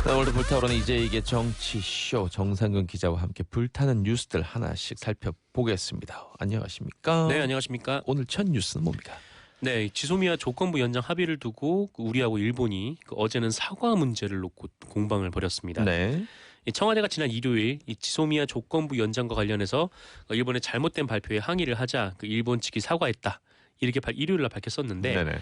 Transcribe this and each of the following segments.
네, 오늘도 불타오르는 이제 정치쇼 정상근 기자와 함께 불타는 뉴스들 하나씩 살펴보겠습니다. 안녕하십니까? 네, 안녕하십니까? 오늘 첫 뉴스는 뭡니까? 네, 지소미아 조건부 연장 합의를 두고 우리하고 일본이 어제는 사과 문제를 놓고 공방을 벌였습니다. 네. 청와대가 지난 일요일 이 지소미아 조건부 연장과 관련해서 일본의 잘못된 발표에 항의를 하자 일본 측이 사과했다. 이렇게 일요일 날 밝혔었는데 네네.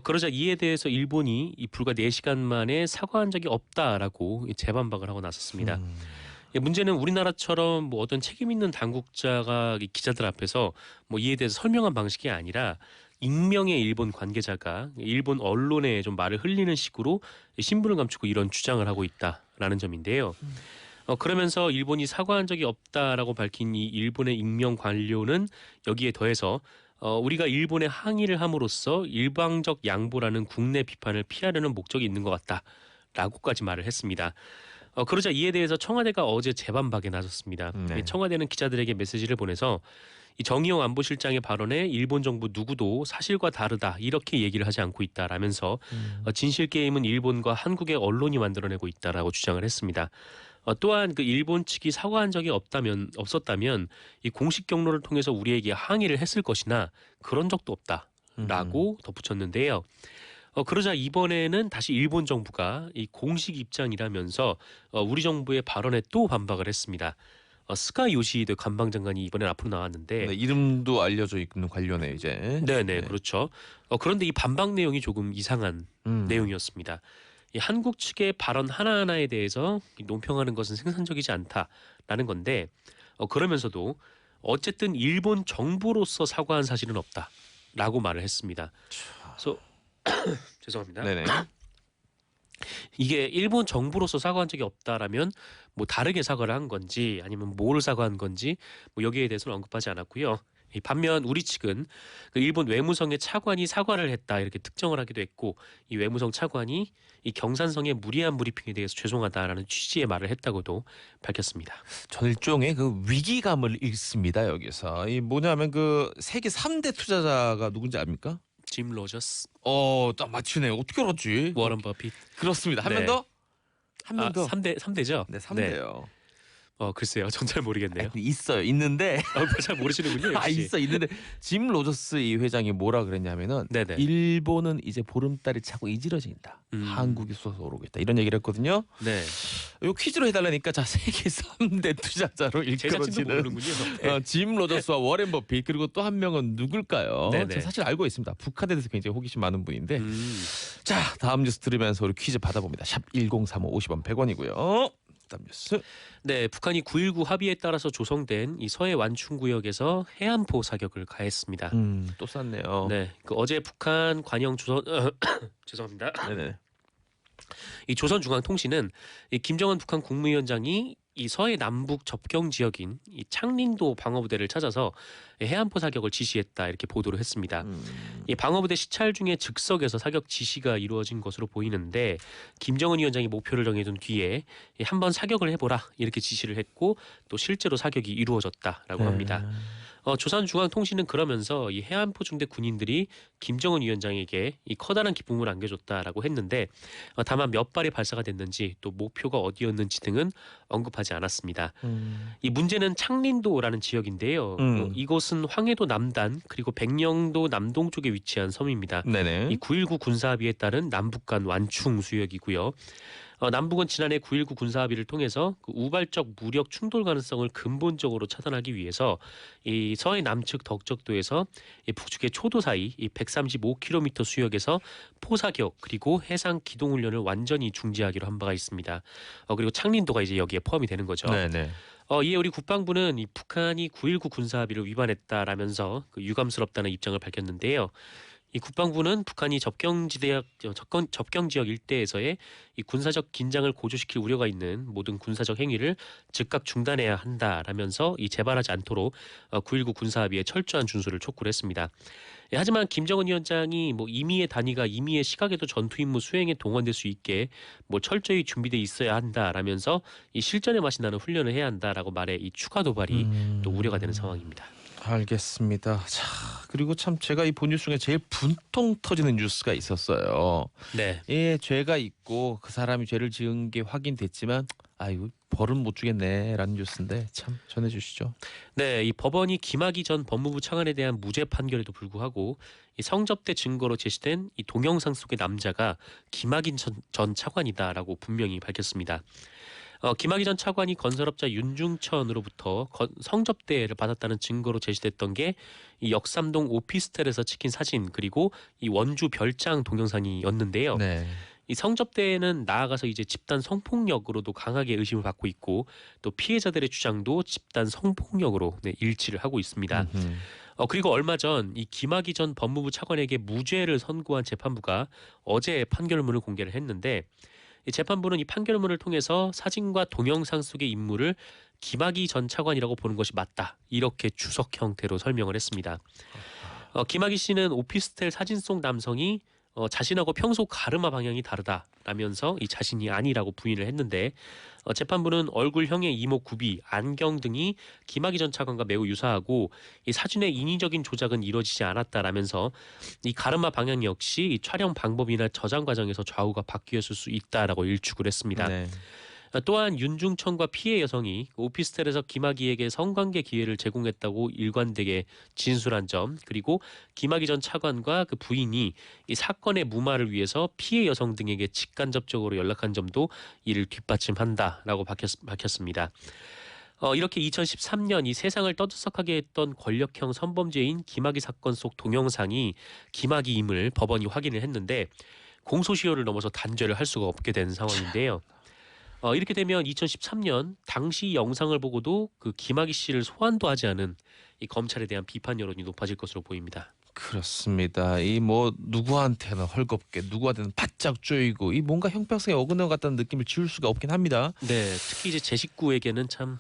그러자 이에 대해서 일본이 불과 4시간 만에 사과한 적이 없다라고 재반박을 하고 나섰습니다. 문제는 우리나라처럼 뭐 어떤 책임 있는 당국자가 기자들 앞에서 뭐 이에 대해서 설명한 방식이 아니라 익명의 일본 관계자가 일본 언론에 좀 말을 흘리는 식으로 신분을 감추고 이런 주장을 하고 있다라는 점인데요. 그러면서 일본이 사과한 적이 없다라고 밝힌 이 일본의 익명 관료는 여기에 더해서 우리가 일본에 항의를 함으로써 일방적 양보라는 국내 비판을 피하려는 목적이 있는 것 같다라고까지 말을 했습니다. 그러자 이에 대해서 청와대가 어제 재반박에 나섰습니다. 네. 청와대는 기자들에게 메시지를 보내서 이 정의용 안보실장의 발언에 일본 정부 누구도 사실과 다르다 이렇게 얘기를 하지 않고 있다라면서 진실 게임은 일본과 한국의 언론이 만들어내고 있다라고 주장을 했습니다. 또한 그 일본 측이 사과한 적이 없었다면 이 공식 경로를 통해서 우리에게 항의를 했을 것이나 그런 적도 없다라고 덧붙였는데요. 그러자 이번에는 다시 일본 정부가 이 공식 입장이라면서 우리 정부의 발언에 또 반박을 했습니다. 스가 요시히데 관방장관이 이번엔 앞으로 나왔는데 네, 이름도 알려져 있는 관료네 이제. 네네 그렇죠. 그런데 이 반박 내용이 조금 이상한 내용이었습니다. 이 한국 측의 발언 하나하나에 대해서 논평하는 것은 생산적이지 않다라는 건데 그러면서도 어쨌든 일본 정부로서 사과한 사실은 없다라고 말을 했습니다. 그래서 죄송합니다. 네네. 이게 일본 정부로서 사과한 적이 없다라면 뭐 다르게 사과를 한 건지 아니면 뭐를 사과한 건지 뭐 여기에 대해서는 언급하지 않았고요. 반면 우리 측은 그 일본 외무성의 차관이 사과를 했다 이렇게 특정을 하기도 했고 이 외무성 차관이 이 경산성의 무리한 브리핑에 대해서 죄송하다라는 취지의 말을 했다고도 밝혔습니다. 전 일종의 그 위기감을 읽습니다 여기서. 이 뭐냐면 그 세계 3대 투자자가 누군지 압니까? 짐 로저스, 딱 맞추네요. 어떻게 알았지? 워런 버핏. 그렇습니다. 한 명 네. 더? 한 명 더. 3대죠? 네, 3대요. 글쎄요. 전 잘 모르겠네요. 있어요. 있는데 잘 모르시는군요. 역시. 있는데 짐 로저스 이 회장이 뭐라 그랬냐면은 네네. 일본은 이제 보름달이 차고 이지러진다. 한국이 쏟아서 오르고 있다. 이런 얘기를 했거든요. 네. 요 퀴즈로 해달라니까 자 세계 3대 투자자로 제작진도 일컬어지는 모르는군요. 짐 로저스와 워렌 버핏 그리고 또 한 명은 누굴까요? 네네. 제가 사실 알고 있습니다. 북한에 대해서 굉장히 호기심 많은 분인데 자 다음 뉴스 들으면서 우리 퀴즈 받아봅니다. 샵 1035 50원 100원이고요. 다음 뉴스. 네, 북한이 9.19 합의에 따라서 조성된 이 서해 완충구역에서 해안포 사격을 가했습니다. 또 쌌네요. 네, 그 어제 북한 관영 조선 죄송합니다. 네네. 이 조선중앙통신은 이 김정은 북한 국무위원장이 이 서해 남북 접경 지역인 이 창린도 방어부대를 찾아서 해안포 사격을 지시했다 이렇게 보도를 했습니다. 이 방어부대 시찰 중에 즉석에서 사격 지시가 이루어진 것으로 보이는데 김정은 위원장이 목표를 정해둔 뒤에 한번 사격을 해보라 이렇게 지시를 했고 또 실제로 사격이 이루어졌다라고 합니다. 조선중앙통신은 그러면서 이 해안포 중대 군인들이 김정은 위원장에게 이 커다란 기쁨을 안겨줬다라고 했는데 다만 몇 발이 발사가 됐는지 또 목표가 어디였는지 등은 언급하지 않았습니다. 이 문제는 창린도라는 지역인데요. 이곳은 황해도 남단 그리고 백령도 남동쪽에 위치한 섬입니다. 네네. 이 9.19 군사합의에 따른 남북 간 완충 수역이고요. 남북은 지난해 9.19 군사합의를 통해서 그 우발적 무력 충돌 가능성을 근본적으로 차단하기 위해서 이 서해 남측 덕적도에서 이 북측의 초도 사이 이 135km 수역에서 포사격 그리고 해상 기동 훈련을 완전히 중지하기로 한 바가 있습니다. 그리고 창린도가 이제 여기에 포함이 되는 거죠. 네네. 이에 우리 국방부는 이 북한이 9.19 군사합의를 위반했다라면서 그 유감스럽다는 입장을 밝혔는데요. 이 국방부는 북한이 접경 지역 일대에서의 이 군사적 긴장을 고조시킬 우려가 있는 모든 군사적 행위를 즉각 중단해야 한다라면서 이 재발하지 않도록 9.19 군사합의에 철저한 준수를 촉구를 했습니다. 하지만 김정은 위원장이 뭐 임의의 단위가 임의의 시각에도 전투 임무 수행에 동원될 수 있게 뭐 철저히 준비돼 있어야 한다라면서 이 실전의 맛이 나는 훈련을 해야 한다라고 말해 이 추가 도발이 또 우려가 되는 상황입니다. 알겠습니다. 자, 그리고 참 제가 이 본 뉴스 중에 제일 분통 터지는 뉴스가 있었어요. 네. 예, 죄가 있고 그 사람이 죄를 지은 게 확인됐지만 아이고 벌은 못 주겠네라는 뉴스인데 참 전해주시죠. 네, 이 법원이 김학의 전 법무부 차관에 대한 무죄 판결에도 불구하고 이 성접대 증거로 제시된 이 동영상 속의 남자가 김학의 전 차관이다라고 분명히 밝혔습니다. 김학의 전 차관이 건설업자 윤중천으로부터 성접대를 받았다는 증거로 제시됐던 게 이 역삼동 오피스텔에서 찍힌 사진 그리고 이 원주 별장 동영상이었는데요. 네. 이 성접대는 나아가서 이제 집단 성폭력으로도 강하게 의심을 받고 있고 또 피해자들의 주장도 집단 성폭력으로 일치를 하고 있습니다. 음흠. 그리고 얼마 전 이 김학의 전 법무부 차관에게 무죄를 선고한 재판부가 어제 판결문을 공개를 했는데 이 재판부는 이 판결문을 통해서 사진과 동영상 속의 인물을 김학의 전 차관이라고 보는 것이 맞다 이렇게 주석 형태로 설명을 했습니다. 김학의 씨는 오피스텔 사진 속 남성이 자신하고 평소 가르마 방향이 다르다라면서 이 자신이 아니라고 부인을 했는데 재판부는 얼굴형의 이목구비, 안경 등이 김학의 전 차관과 매우 유사하고 이 사진의 인위적인 조작은 이루어지지 않았다라면서 이 가르마 방향 역시 이 촬영 방법이나 저장 과정에서 좌우가 바뀌었을 수 있다라고 일축을 했습니다. 네. 또한 윤중천과 피해 여성이 오피스텔에서 김학의에게 성관계 기회를 제공했다고 일관되게 진술한 점 그리고 김학의 전 차관과 그 부인이 이 사건의 무마를 위해서 피해 여성 등에게 직간접적으로 연락한 점도 이를 뒷받침한다라고 밝혔습니다. 이렇게 2013년 이 세상을 떠들썩하게 했던 권력형 성범죄인 김학의 사건 속 동영상이 김학의임을 법원이 확인을 했는데 공소시효를 넘어서 단죄를 할 수가 없게 된 상황인데요. 이렇게 되면 2013년 당시 영상을 보고도 그 김학의 씨를 소환도 하지 않은 이 검찰에 대한 비판 여론이 높아질 것으로 보입니다. 그렇습니다. 이 뭐 누구한테는 헐겁게 누구한테는 바짝 쪼이고 이 뭔가 형평성에 어긋난 것 같다는 느낌을 지울 수가 없긴 합니다. 네, 특히 이제 제 식구에게는 참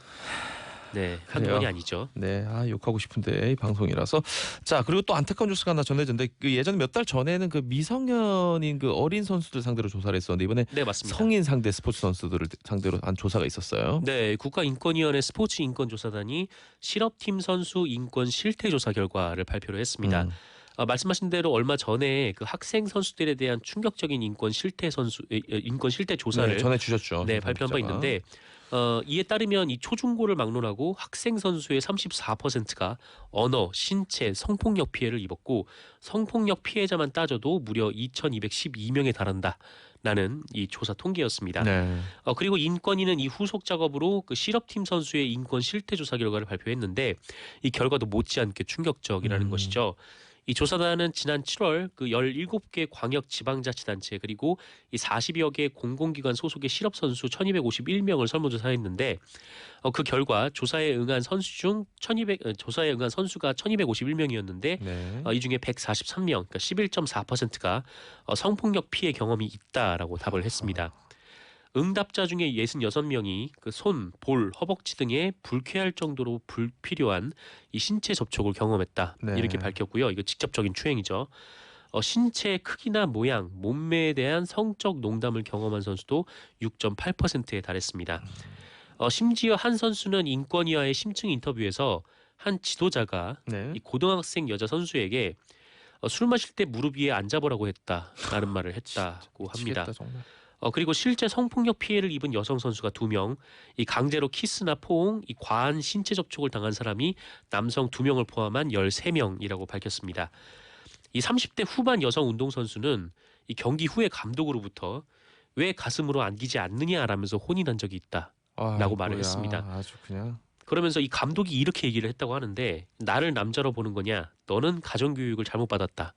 한두 그래요. 번이 아니죠. 네, 욕하고 싶은데 이 방송이라서. 자, 그리고 또 안타까운 뉴스가 하나 전해졌는데 그 예전에 몇 달 전에는 그 미성년인 그 어린 선수들 상대로 조사를 했었는데 이번에 네, 맞습니다. 성인 상대 스포츠 선수들을 상대로 한 조사가 있었어요. 네, 국가인권위원회 스포츠인권조사단이 실업팀 선수 인권 실태조사 결과를 발표를 했습니다. 음. 말씀하신 대로 얼마 전에 그 학생 선수들에 대한 충격적인 인권 실태 조사를 네, 전해주셨죠. 발표한 바 있는데 이에 따르면 이 초중고를 막론하고 학생 선수의 34%가 언어, 신체, 성폭력 피해를 입었고 성폭력 피해자만 따져도 무려 2,212명에 달한다라는 이 조사 통계였습니다. 네. 그리고 인권위는 이 후속 작업으로 그 실업팀 선수의 인권 실태 조사 결과를 발표했는데 이 결과도 못지않게 충격적이라는 것이죠. 이 조사단은 지난 7월 그 17개 광역 지방자치단체 그리고 이 40여 개 공공기관 소속의 실업 선수 1,251명을 설문조사했는데 그 결과 조사에 응한 선수가 1,251명이었는데 네. 이 중에 143명, 그러니까 11.4%가 성폭력 피해 경험이 있다라고 답을 했습니다. 응답자 중에 66명이 그 손, 볼, 허벅지 등에 불쾌할 정도로 불필요한 이 신체 접촉을 경험했다. 네. 이렇게 밝혔고요. 이거 직접적인 추행이죠. 신체 크기나 모양, 몸매에 대한 성적 농담을 경험한 선수도 6.8%에 달했습니다. 심지어 한 선수는 인권위와의 심층 인터뷰에서 한 지도자가 네. 이 고등학생 여자 선수에게 술 마실 때 무릎 위에 앉아보라고 했다라는 말을 했다고 합니다. 미치겠다, 정말. 그리고 실제 성폭력 피해를 입은 여성 선수가 2명, 이 강제로 키스나 포옹, 이 과한 신체 접촉을 당한 사람이 남성 2명을 포함한 13명이라고 밝혔습니다. 이 30대 후반 여성 운동선수는 이 경기 후에 감독으로부터 왜 가슴으로 안기지 않느냐라면서 혼인한 적이 있다라고 말을 했습니다. 아주 그냥. 그러면서 이 감독이 이렇게 얘기를 했다고 하는데 나를 남자로 보는 거냐? 너는 가정교육을 잘못 받았다.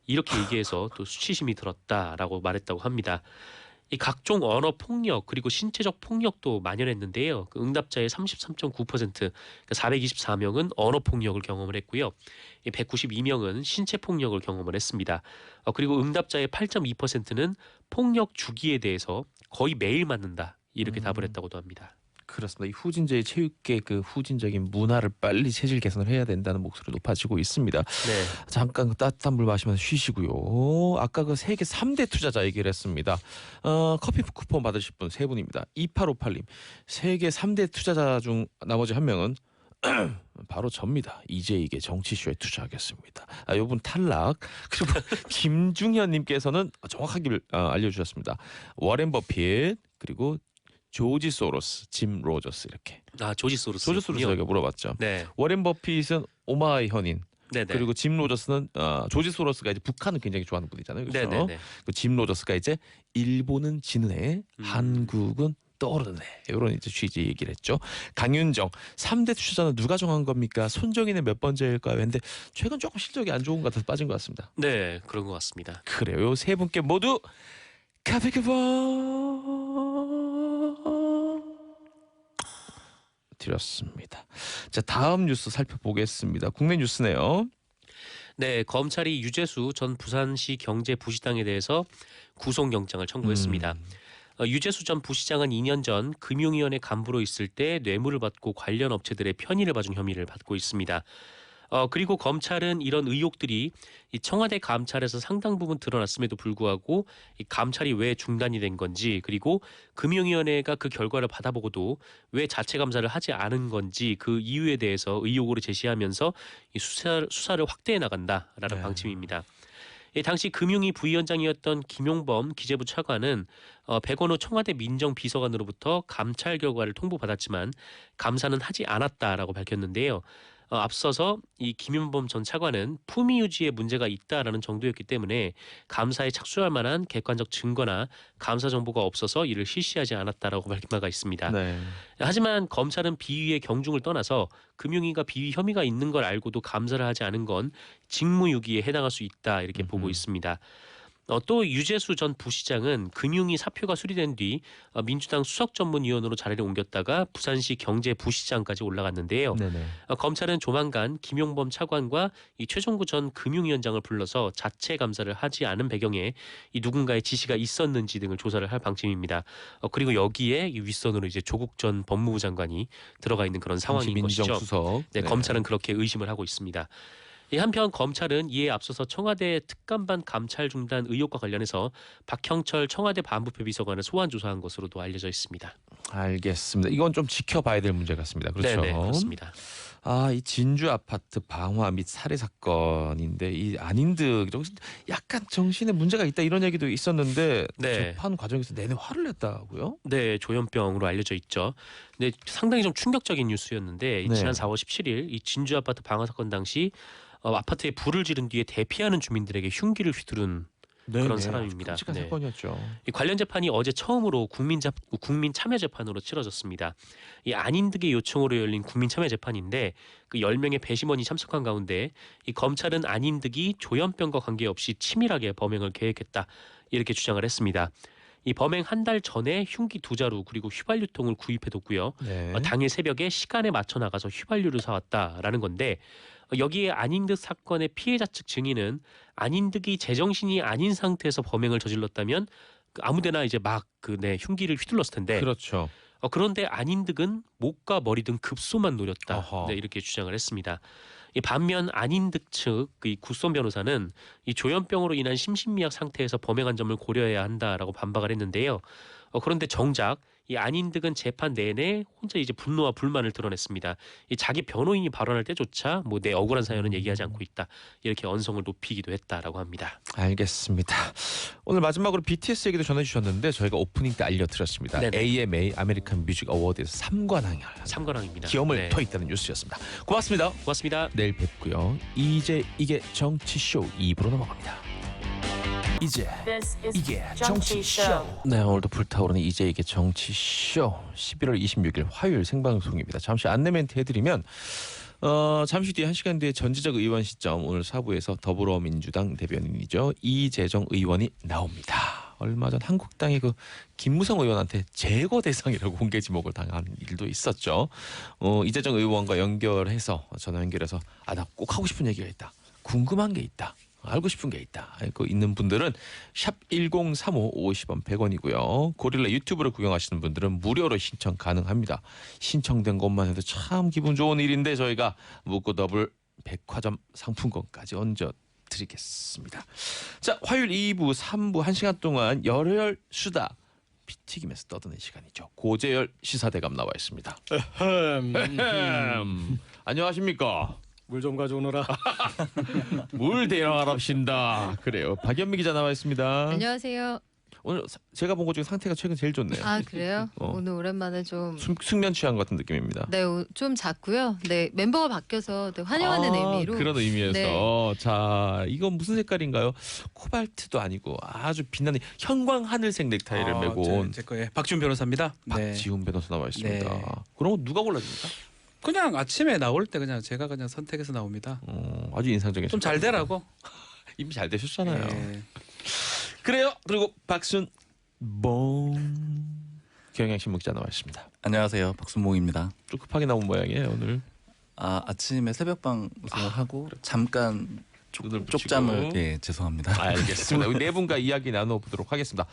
이렇게 얘기해서 또 수치심이 들었다라고 말했다고 합니다. 이 각종 언어 폭력 그리고 신체적 폭력도 만연했는데요. 그 응답자의 33.9%, 그러니까 424명은 언어 폭력을 경험을 했고요. 192명은 신체 폭력을 경험을 했습니다. 그리고 응답자의 8.2%는 폭력 주기에 대해서 거의 매일 맞는다 이렇게 답을 했다고도 합니다. 그렇습니다. 이 후진제의 체육계 그 후진적인 문화를 빨리 체질 개선을 해야 된다는 목소리 높아지고 있습니다. 네. 잠깐 그 따뜻한 물 마시면서 쉬시고요. 아까 그 세계 3대 투자자 얘기를 했습니다. 커피 쿠폰 받으실 분 세 분입니다. 2858님. 세계 3대 투자자 중 나머지 한 명은 바로 접니다. 이재익의 정치쇼에 투자하겠습니다. 요분 탈락. 그리고 김중현님께서는 정확하게 알려주셨습니다. 워렌 버핏 그리고 조지 소로스, 짐 로저스 이렇게. 조지 소로스. 조지 소로스 저희가 물어봤죠. 네. 워렌 버핏은 오마이 현인. 네네. 그리고 짐 로저스는 조지 소로스가 이제 북한을 굉장히 좋아하는 분이잖아요. 그렇죠? 네네네. 짐 로저스가 이제 일본은 지느해 한국은 떠오르네. 이런 이제 취지 얘기를 했죠. 강윤정 3대 투자자는 누가 정한 겁니까? 손정희는 몇 번째일까요? 했는데 최근 조금 실적이 안 좋은 것 같아서 빠진 것 같습니다. 네, 그런 것 같습니다. 그래요. 세 분께 모두 카페 쿠폰 드렸습니다. 자, 다음 뉴스 살펴보겠습니다. 국내 뉴스네요. 네, 검찰이 유재수 전 부산시 경제부시장에 대해서 구속영장을 청구했습니다. 유재수 전 부시장은 2년 전 금융위원회 간부로 있을 때 뇌물을 받고 관련 업체들의 편의를 봐준 혐의를 받고 있습니다. 그리고 검찰은 이런 의혹들이 이 청와대 감찰에서 상당 부분 드러났음에도 불구하고 이 감찰이 왜 중단이 된 건지, 그리고 금융위원회가 그 결과를 받아보고도 왜 자체 감사를 하지 않은 건지 그 이유에 대해서 의혹으로 제시하면서 이 수사를 확대해 나간다라는 네. 방침입니다. 당시 금융위 부위원장이었던 김용범 기재부 차관은 백원호 청와대 민정비서관으로부터 감찰 결과를 통보받았지만 감사는 하지 않았다라고 밝혔는데요. 앞서서 이 김윤범 전 차관은 품위 유지에 문제가 있다라는 정도였기 때문에 감사에 착수할 만한 객관적 증거나 감사 정보가 없어서 이를 실시하지 않았다라고 밝힌 바가 있습니다. 네. 하지만 검찰은 비위의 경중을 떠나서 금융위가 비위 혐의가 있는 걸 알고도 감사를 하지 않은 건 직무유기에 해당할 수 있다 이렇게 보고 있습니다. 또 유재수 전 부시장은 금융위 사표가 수리된 뒤 민주당 수석전문위원으로 자리를 옮겼다가 부산시 경제부시장까지 올라갔는데요. 네네. 검찰은 조만간 김용범 차관과 이 최종구 전 금융위원장을 불러서 자체 감사를 하지 않은 배경에 이 누군가의 지시가 있었는지 등을 조사를 할 방침입니다. 그리고 여기에 이 윗선으로 이제 조국 전 법무부 장관이 들어가 있는 그런 상황인 것이죠. 민정수석. 네, 검찰은 그렇게 의심을 하고 있습니다. 한편 검찰은 이에 앞서서 청와대 특감반 감찰 중단 의혹과 관련해서 박형철 청와대 반부패 비서관을 소환 조사한 것으로도 알려져 있습니다. 알겠습니다. 이건 좀 지켜봐야 될 문제 같습니다. 그렇죠? 네, 그렇습니다. 이 진주 아파트 방화 및 살해 사건인데 이 안인득 약간 정신에 문제가 있다 이런 얘기도 있었는데 네. 재판 과정에서 내내 화를 냈다고요? 네, 조현병으로 알려져 있죠. 근데 상당히 좀 충격적인 뉴스였는데 네. 지난 4월 17일 이 진주 아파트 방화 사건 당시 아파트에 불을 지른 뒤에 대피하는 주민들에게 흉기를 휘두른 그런 사람입니다. 끔찍한 네. 사건이었죠. 이 관련 재판이 어제 처음으로 국민 참여 재판으로 치러졌습니다. 이 안인득의 요청으로 열린 국민 참여 재판인데 그 10명의 배심원이 참석한 가운데 이 검찰은 안인득이 조현병과 관계없이 치밀하게 범행을 계획했다 이렇게 주장을 했습니다. 이 범행 한 달 전에 흉기 2자루 그리고 휘발유통을 구입해뒀고요. 네. 당일 새벽에 시간에 맞춰 나가서 휘발유를 사왔다라는 건데 여기에 안인득 사건의 피해자 측 증인은 안인득이 제정신이 아닌 상태에서 범행을 저질렀다면 아무데나 이제 막 흉기를 휘둘렀을 텐데 그렇죠. 그런데 안인득은 목과 머리 등 급소만 노렸다. 어허. 네, 이렇게 주장을 했습니다. 이 반면 안인득 측 이 구선 변호사는 이 조현병으로 인한 심신미약 상태에서 범행한 점을 고려해야 한다라고 반박을 했는데요. 그런데 정작 이 안인득은 재판 내내 혼자 이제 분노와 불만을 드러냈습니다. 이 자기 변호인이 발언할 때조차 뭐 내 억울한 사연은 얘기하지 않고 있다 이렇게 언성을 높이기도 했다라고 합니다. 알겠습니다. 오늘 마지막으로 BTS 얘기도 전해주셨는데 저희가 오프닝 때 알려드렸습니다. 네네. AMA 아메리칸 뮤직 어워드에서 3관왕을 삼관왕입니다. 기염을 토했다는 뉴스였습니다. 고맙습니다. 고맙습니다. 내일 뵙고요. 이제 이게 정치쇼 2부로 넘어갑니다. 이제 이게 정치쇼. 네, 오늘도 불타오르는 이제 이게 정치쇼 11월 26일 화요일 생방송입니다. 잠시 안내 멘트 해드리면 잠시 뒤에 1시간 뒤에 전지적 의원 시점 오늘 4부에서 더불어민주당 대변인이죠. 이재정 의원이 나옵니다. 얼마 전 한국당의 그 김무성 의원한테 제거 대상이라고 공개 지목을 당한 일도 있었죠. 이재정 의원과 연결해서 전화 연결해서 나 꼭 하고 싶은 얘기가 있다. 궁금한 게 있다. 알고 싶은 게 있다. 알고 있는 분들은 샵 1035 50원 100원이고요. 고릴라 유튜브를 구경하시는 분들은 무료로 신청 가능합니다. 신청된 것만 해도 참 기분 좋은 일인데 저희가 묻고 더블 백화점 상품권까지 얹어 드리겠습니다. 자, 화요일 2부, 3부 1시간 동안 열혈 수다 피 튀기면서 떠드는 시간이죠. 고재열 시사대감 나와 있습니다. 안녕하십니까? 물 좀 가져오너라. 물 대여하랍신다. 그래요. 박연미 기자 나와 있습니다. 안녕하세요. 오늘 제가 본 것 중에 상태가 최근 제일 좋네요. 아 그래요? 오늘 오랜만에 좀 숙면 취한 같은 느낌입니다. 네, 좀 잤고요. 네, 멤버가 바뀌어서 네, 환영하는 의미로 그런 의미에서 네. 자 이건 무슨 색깔인가요? 코발트도 아니고 아주 빛나는 형광 하늘색 넥타이를 메고 온 제 거에 박지훈 변호사입니다. 네. 박지훈 변호사 나와 있습니다. 네. 그럼 누가 골라줍니까? 그냥 아침에 나올 때 그냥 제가 그냥 선택해서 나옵니다. 아주 인상적인. 좀 잘 되라고. 이미 잘 되셨잖아요. 네. 그래요. 그리고 박순 봉 경향신문 기자 나와 있습니다. 안녕하세요, 박순봉입니다. 좀 급하게 나온 모양이에요 오늘. 아침에 새벽 방송을 하고 잠깐 눈을 붙이고. 쪽잠을 죄송합니다. 알겠습니다. 우리 네 분과 이야기 나눠보도록 하겠습니다.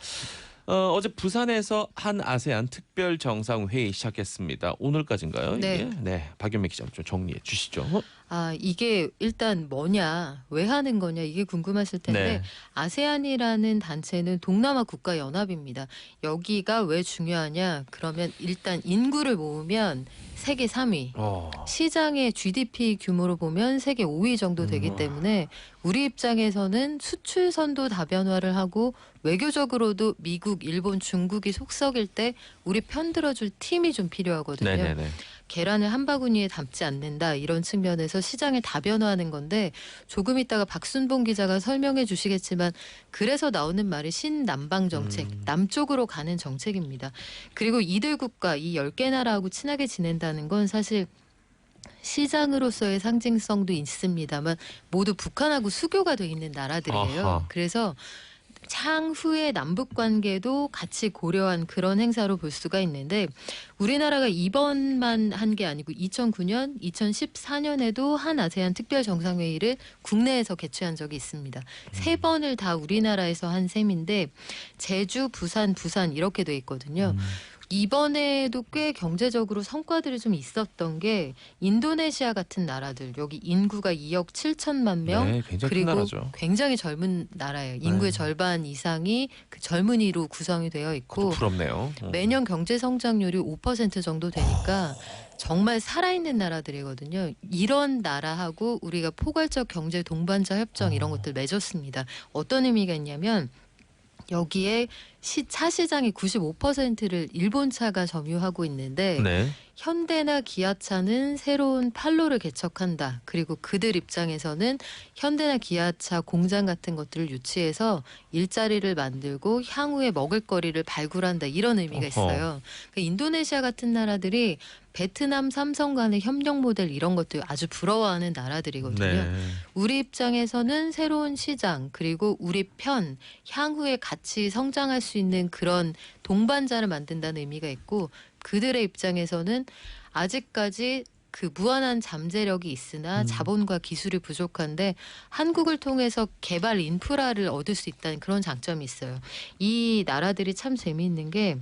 어제 부산에서 한 아세안 특별 정상회의 시작했습니다. 오늘까지인가요? 네. 이게? 네. 박연미 기자 좀 정리해 주시죠. 아 이게 일단 뭐냐, 왜 하는 거냐 이게 궁금하실 텐데 네. 아세안이라는 단체는 동남아 국가 연합입니다. 여기가 왜 중요하냐? 그러면 일단 인구를 모으면 세계 3위. 시장의 GDP 규모로 보면 세계 5위 정도 되기 때문에 우리 입장에서는 수출선도 다변화를 하고 외교적으로도 미국, 일본, 중국이 속썩일 때 우리 편들어줄 팀이 좀 필요하거든요. 네네네. 계란을 한 바구니에 담지 않는다 이런 측면에서 시장을 다변화하는 건데 조금 있다가 박순봉 기자가 설명해 주시겠지만 그래서 나오는 말이 신남방 정책, 남쪽으로 가는 정책입니다. 그리고 이들 국가 이 10개 나라하고 친하게 지낸다는 건 사실 시장으로서의 상징성도 있습니다만 모두 북한하고 수교가 돼 있는 나라들이에요. 아하. 그래서 향후의 남북 관계도 같이 고려한 그런 행사로 볼 수가 있는데 우리나라가 이번만 한 게 아니고 2009년, 2014년에도 한 아세안 특별 정상회의를 국내에서 개최한 적이 있습니다. 세 번을 다 우리나라에서 한 셈인데 제주, 부산 이렇게 돼 있거든요. 이번에도 꽤 경제적으로 성과들이 좀 있었던 게 인도네시아 같은 나라들, 여기 인구가 2억 7천만 명, 네, 굉장히 큰 그리고 나라죠. 굉장히 젊은 나라예요. 인구의 네. 절반 이상이 그 젊은이로 구성이 되어 그것도 있고 부럽네요. 매년 경제 성장률이 5% 정도 되니까 정말 살아있는 나라들이거든요. 이런 나라하고 우리가 포괄적 경제 동반자 협정 이런 것들 맺었습니다. 어떤 의미가 있냐면 여기에 차 시장의 95%를 일본 차가 점유하고 있는데 네. 현대나 기아차는 새로운 판로를 개척한다. 그리고 그들 입장에서는 현대나 기아차 공장 같은 것들을 유치해서 일자리를 만들고 향후에 먹을거리를 발굴한다. 이런 의미가 있어요. 그러니까 인도네시아 같은 나라들이 베트남 삼성 간의 협력 모델 이런 것들 아주 부러워하는 나라들이거든요. 네. 우리 입장에서는 새로운 시장 그리고 우리 편 향후에 같이 성장할 수 있는 그런 동반자를 만든다는 의미가 있고 그들의 입장에서는 아직까지 그 무한한 잠재력이 있으나 자본과 기술이 부족한데 한국을 통해서 개발 인프라를 얻을 수 있다는 그런 장점이 있어요. 이 나라들이 참 재미있는 게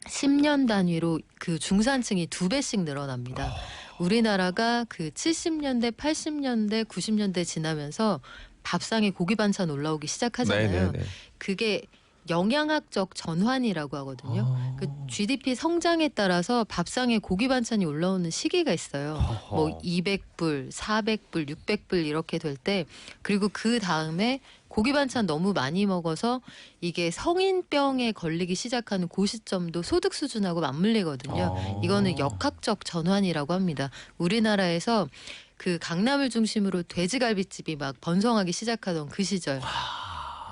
10년 단위로 그 중산층이 2배씩 늘어납니다. 우리나라가 그 70년대, 80년대, 90년대 지나면서 밥상에 고기 반찬 올라오기 시작하잖아요. 네네네. 그게 영양학적 전환이라고 하거든요. 그 GDP 성장에 따라서 밥상에 고기 반찬이 올라오는 시기가 있어요. 뭐 200불, 400불, 600불 이렇게 될 때 그리고 그 다음에 고기 반찬 너무 많이 먹어서 이게 성인병에 걸리기 시작하는 그 시점도 소득 수준하고 맞물리거든요. 이거는 역학적 전환이라고 합니다. 우리나라에서 그 강남을 중심으로 돼지갈비집이 막 번성하기 시작하던 그 시절.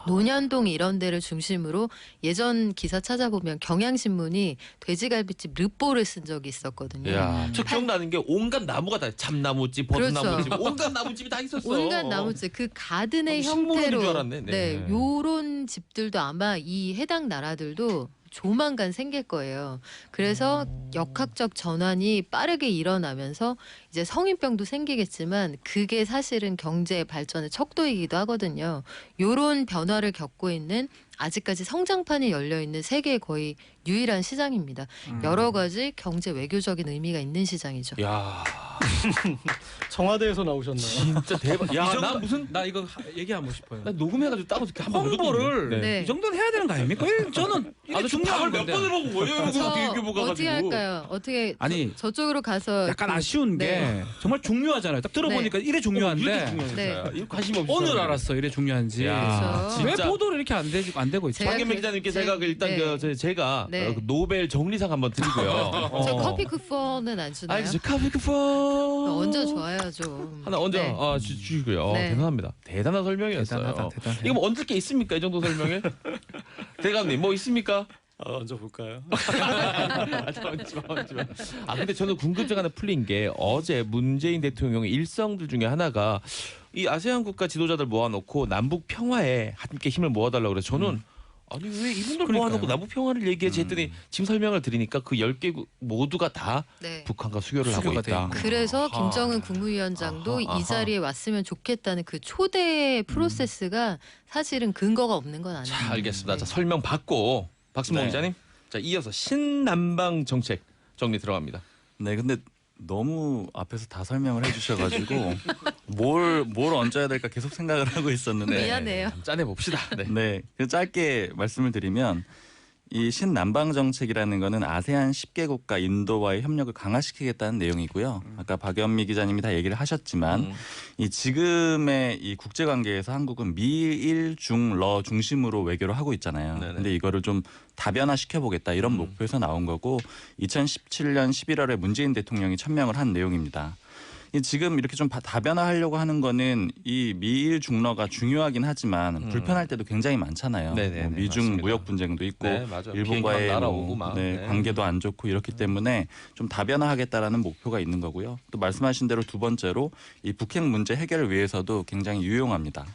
논현동 이런 데를 중심으로 예전 기사 찾아보면 경향신문이 돼지갈비집 르뽀를 쓴 적이 있었거든요. 저 기억나는 게 온갖 나무가 다 참나무집, 버드나무집, 그렇죠. 온갖 나무집이 다 있었어. 온갖 나무집 그 가든의 식물원인 줄 형태로 알았네. 네. 요런 집들도 아마 이 해당 나라들도 조만간 생길 거예요. 그래서 역학적 전환이 빠르게 일어나면서 이제 성인병도 생기겠지만 그게 사실은 경제 발전의 척도이기도 하거든요. 요런 변화를 겪고 있는 아직까지 성장판이 열려 있는 세계의 거의 유일한 시장입니다. 여러 가지 경제 외교적인 의미가 있는 시장이죠. 야 청와대에서 나오셨나요? 진짜 대박. 야, 나 무슨 나 이거 얘기하고 싶어요. 나 녹음해가지고 따로 이렇게 한번 홍보를 네. 이 정도는 해야 되는 거 아닙니까? 저는 이게 중요한 건데. 보고 뭐예요? 저 비교보가 어떻게 할까요? 어떻게 아니, 저쪽으로 가서 약간 아쉬운 게 네. 정말 중요하잖아요. 딱 들어보니까 이래 중요한데 네. 이거 관심 없이 오늘 알았어 이래 중요한지. 야, 그렇죠. 왜 진짜. 보도를 이렇게 안 되고 있죠? 제가 박연미 기자님께 제가 일단 네. 제가 네. 그 노벨 정리상 한번 드리고요. 저 커피 쿠폰은 안 주나요? 알겠죠. 커피 쿠폰 얹어 줘요 좀. 하나 얹어 네. 주시고요. 네. 대단합니다. 대단한 설명이었어요. 대단해. 이거 뭐 얹을 게 있습니까? 이 정도 설명에? 대감님 뭐 있습니까? 얹어 볼까요? 얹지 마. 아 근데 저는 궁금증 하나 풀린 게 어제 문재인 대통령의 일성들 중에 하나가 이 아세안 국가 지도자들 모아놓고 남북 평화에 함께 힘을 모아달라고 그래서 저는 아니 왜 이분들 모아놓고 남북 평화를 얘기하지 했더니 지금 설명을 드리니까 그 10개국 모두가 다 네. 북한과 수교를 하고 수교가 있다. 돼 있고. 그래서 아하. 김정은 국무위원장도 아하. 이 자리에 왔으면 좋겠다는 그 초대 프로세스가 사실은 근거가 없는 건 아니에요. 자 알겠습니다. 자 설명 받고 박순봉 네. 기자님. 자 이어서 신남방 정책 정리 들어갑니다. 네, 근데 너무 앞에서 다 설명을 해주셔가지고 뭘 얹어야 될까 계속 생각을 하고 있었는데 미안해요. 짜내 봅시다. 네. 네, 그 짧게 말씀을 드리면 이 신남방 정책이라는 거는 아세안 10개국과 인도와의 협력을 강화시키겠다는 내용이고요. 아까 박연미 기자님이 다 얘기를 하셨지만 이 지금의 이 국제 관계에서 한국은 미일 중러 중심으로 외교를 하고 있잖아요. 네네. 근데 이거를 좀 다변화 시켜보겠다 이런 목표에서 나온 거고 2017년 11월에 문재인 대통령이 천명을 한 내용입니다. 지금 이렇게 좀 다변화하려고 하는 거는 이 미일 중러가 중요하긴 하지만 불편할 때도 굉장히 많잖아요. 네네네, 뭐 미중 맞습니다. 무역 분쟁도 있고 네, 맞아요. 일본과의 비행기 막 날아오고 막. 네, 네. 관계도 안 좋고 이렇기 때문에 좀 다변화하겠다라는 목표가 있는 거고요. 또 말씀하신 대로 두 번째로 이 북핵 문제 해결을 위해서도 굉장히 유용합니다.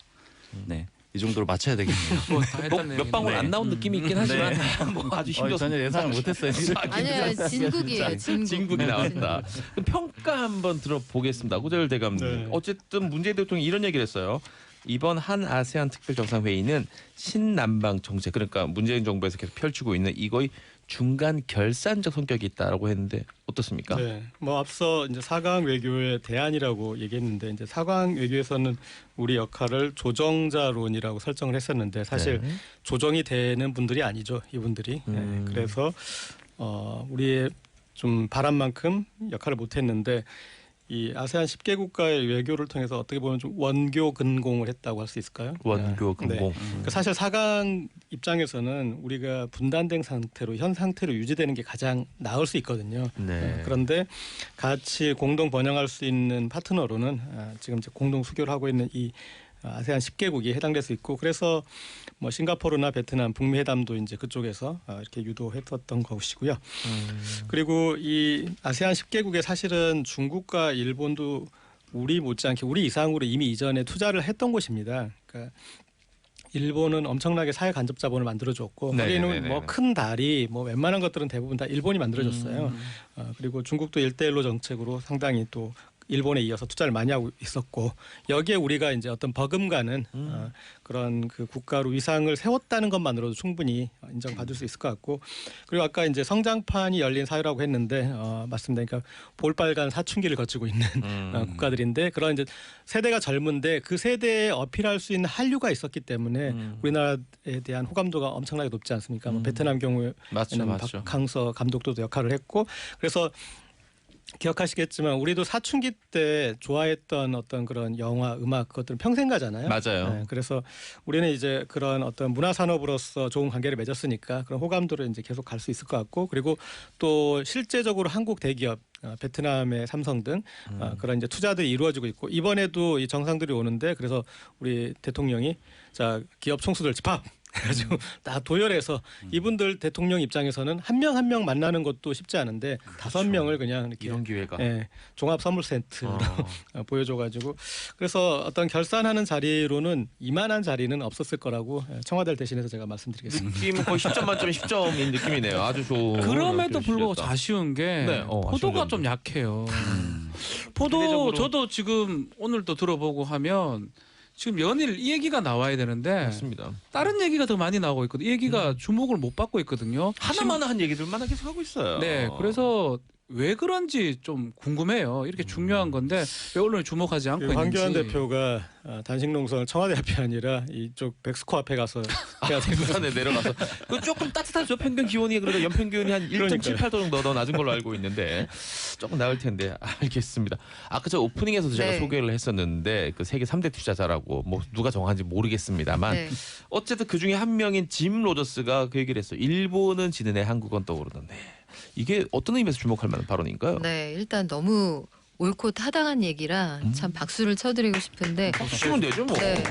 네. 이 정도로 맞춰야 되겠네요. 몇 방울 네. 안 나온 느낌이 있긴 하지만 뭐 아주 힘들었습니다. 전혀 예상을 못했어요. 아니요 진국이에요 진국. 진국이 나왔다. 그럼 평가 한번 들어보겠습니다. 고재열 대감님. 네. 어쨌든 문재인 대통령이 이런 얘기를 했어요. 이번 한 아세안 특별 정상회의는 신남방 정책 그러니까 문재인 정부에서 계속 펼치고 있는 이거의 중간 결산적 성격이 있다라고 했는데 어떻습니까? 네, 뭐 앞서 이제 4강 외교의 대안이라고 얘기했는데 이제 4강 외교에서는 우리 역할을 조정자론이라고 설정을 했었는데 사실 네. 조정이 되는 분들이 아니죠, 이분들이. 네, 그래서 우리의 좀 바람만큼 역할을 못했는데 이 아세안 10개 국가의 외교를 통해서 어떻게 보면 좀 원교 근공을 했다고 할 수 있을까요? 원교 근공. 그러니까 사실 4강 입장에서는 우리가 분단된 상태로 현 상태로 유지되는 게 가장 나을 수 있거든요. 네. 그런데 같이 공동 번영할 수 있는 파트너로는 지금 이제 공동 수교를 하고 있는 이 아세안 10개국이 해당될 수 있고 그래서 뭐 싱가포르나 베트남, 북미 회담도 이제 그쪽에서 이렇게 유도했었던 것이고요. 그리고 이 아세안 10개국에 사실은 중국과 일본도 우리 못지않게 우리 이상으로 이미 이전에 투자를 했던 곳입니다. 그러니까 일본은 엄청나게 사회 간접 자본을 만들어줬고 우리는 뭐 큰 다리, 뭐 웬만한 것들은 대부분 다 일본이 만들어줬어요. 그리고 중국도 1대1로 정책으로 상당히 또 일본에 이어서 투자를 많이 하고 있었고 여기에 우리가 이제 어떤 버금가는 그런 그 국가로 위상을 세웠다는 것만으로도 충분히 인정받을 수 있을 것 같고 그리고 아까 이제 성장판이 열린 사회라고 했는데 맞습니다. 그러니까 볼빨간 사춘기를 거치고 있는 국가들인데 그런 이제 세대가 젊은데 그 세대에 어필할 수 있는 한류가 있었기 때문에 우리나라에 대한 호감도가 엄청나게 높지 않습니까? 뭐 베트남 경우에는 맞죠. 박항서 감독도 역할을 했고 그래서 기억하시겠지만 우리도 사춘기 때 좋아했던 어떤 그런 영화, 음악 그것들은 평생 가잖아요. 맞아요. 네, 그래서 우리는 이제 그런 어떤 문화 산업으로서 좋은 관계를 맺었으니까 그런 호감도를 이제 계속 갈 수 있을 것 같고 그리고 또 실제적으로 한국 대기업 베트남의 삼성 등 그런 이제 투자들이 이루어지고 있고 이번에도 이 정상들이 오는데 그래서 우리 대통령이 자 기업 총수들 집합 그래가지고 다 도열해서 이분들 대통령 입장에서는 한 명 한 명 만나는 것도 쉽지 않은데 5명을 그냥 이렇게 이런 기회가. 종합 선물 세트로 보여줘가지고 그래서 어떤 결산하는 자리로는 이만한 자리는 없었을 거라고 청와대를 대신해서 제가 말씀드리겠습니다. 느낌은 거의 10점 만점에 10점인 느낌이네요. 아주 좋은. 그럼에도 불구하고 표시였다. 아쉬운 게 네, 포도가 아쉬운 좀 약해요. 포도 상대적으로. 저도 지금 오늘도 들어보고 하면 지금 연일 이 얘기가 나와야 되는데 맞습니다. 다른 얘기가 더 많이 나오고 있거든요. 이 얘기가 주목을 못 받고 있거든요. 하나만 한 얘기들만 계속 하고 있어요. 네, 그래서 왜 그런지 좀 궁금해요. 이렇게 중요한 건데 왜 언론이 주목하지 않고 있는지. 황교안 대표가 단식 농성을 청와대 앞이 아니라 이쪽 백스코 앞에 가서 해야 되는 부산에 내려가서 그 조금 따뜻하죠. 평균 기온이 그래도 연평균 기온이 한 1.78도 정도 더 낮은 걸로 알고 있는데 조금 나을 텐데 알겠습니다. 아까 저 오프닝에서도 제가 네. 소개를 했었는데 그 세계 3대 투자자라고 뭐 누가 정한지 모르겠습니다만 네. 어쨌든 그 중에 한 명인 짐 로저스가 그 얘기를 했어요. 일본은 지는 애 한국은 떠오르던데 이게 어떤 의미에서 주목할 만한 발언인가요? 네, 일단 너무 옳고 타당한 얘기라 참 박수를 쳐드리고 싶은데 쉬면 되죠 뭐. 네.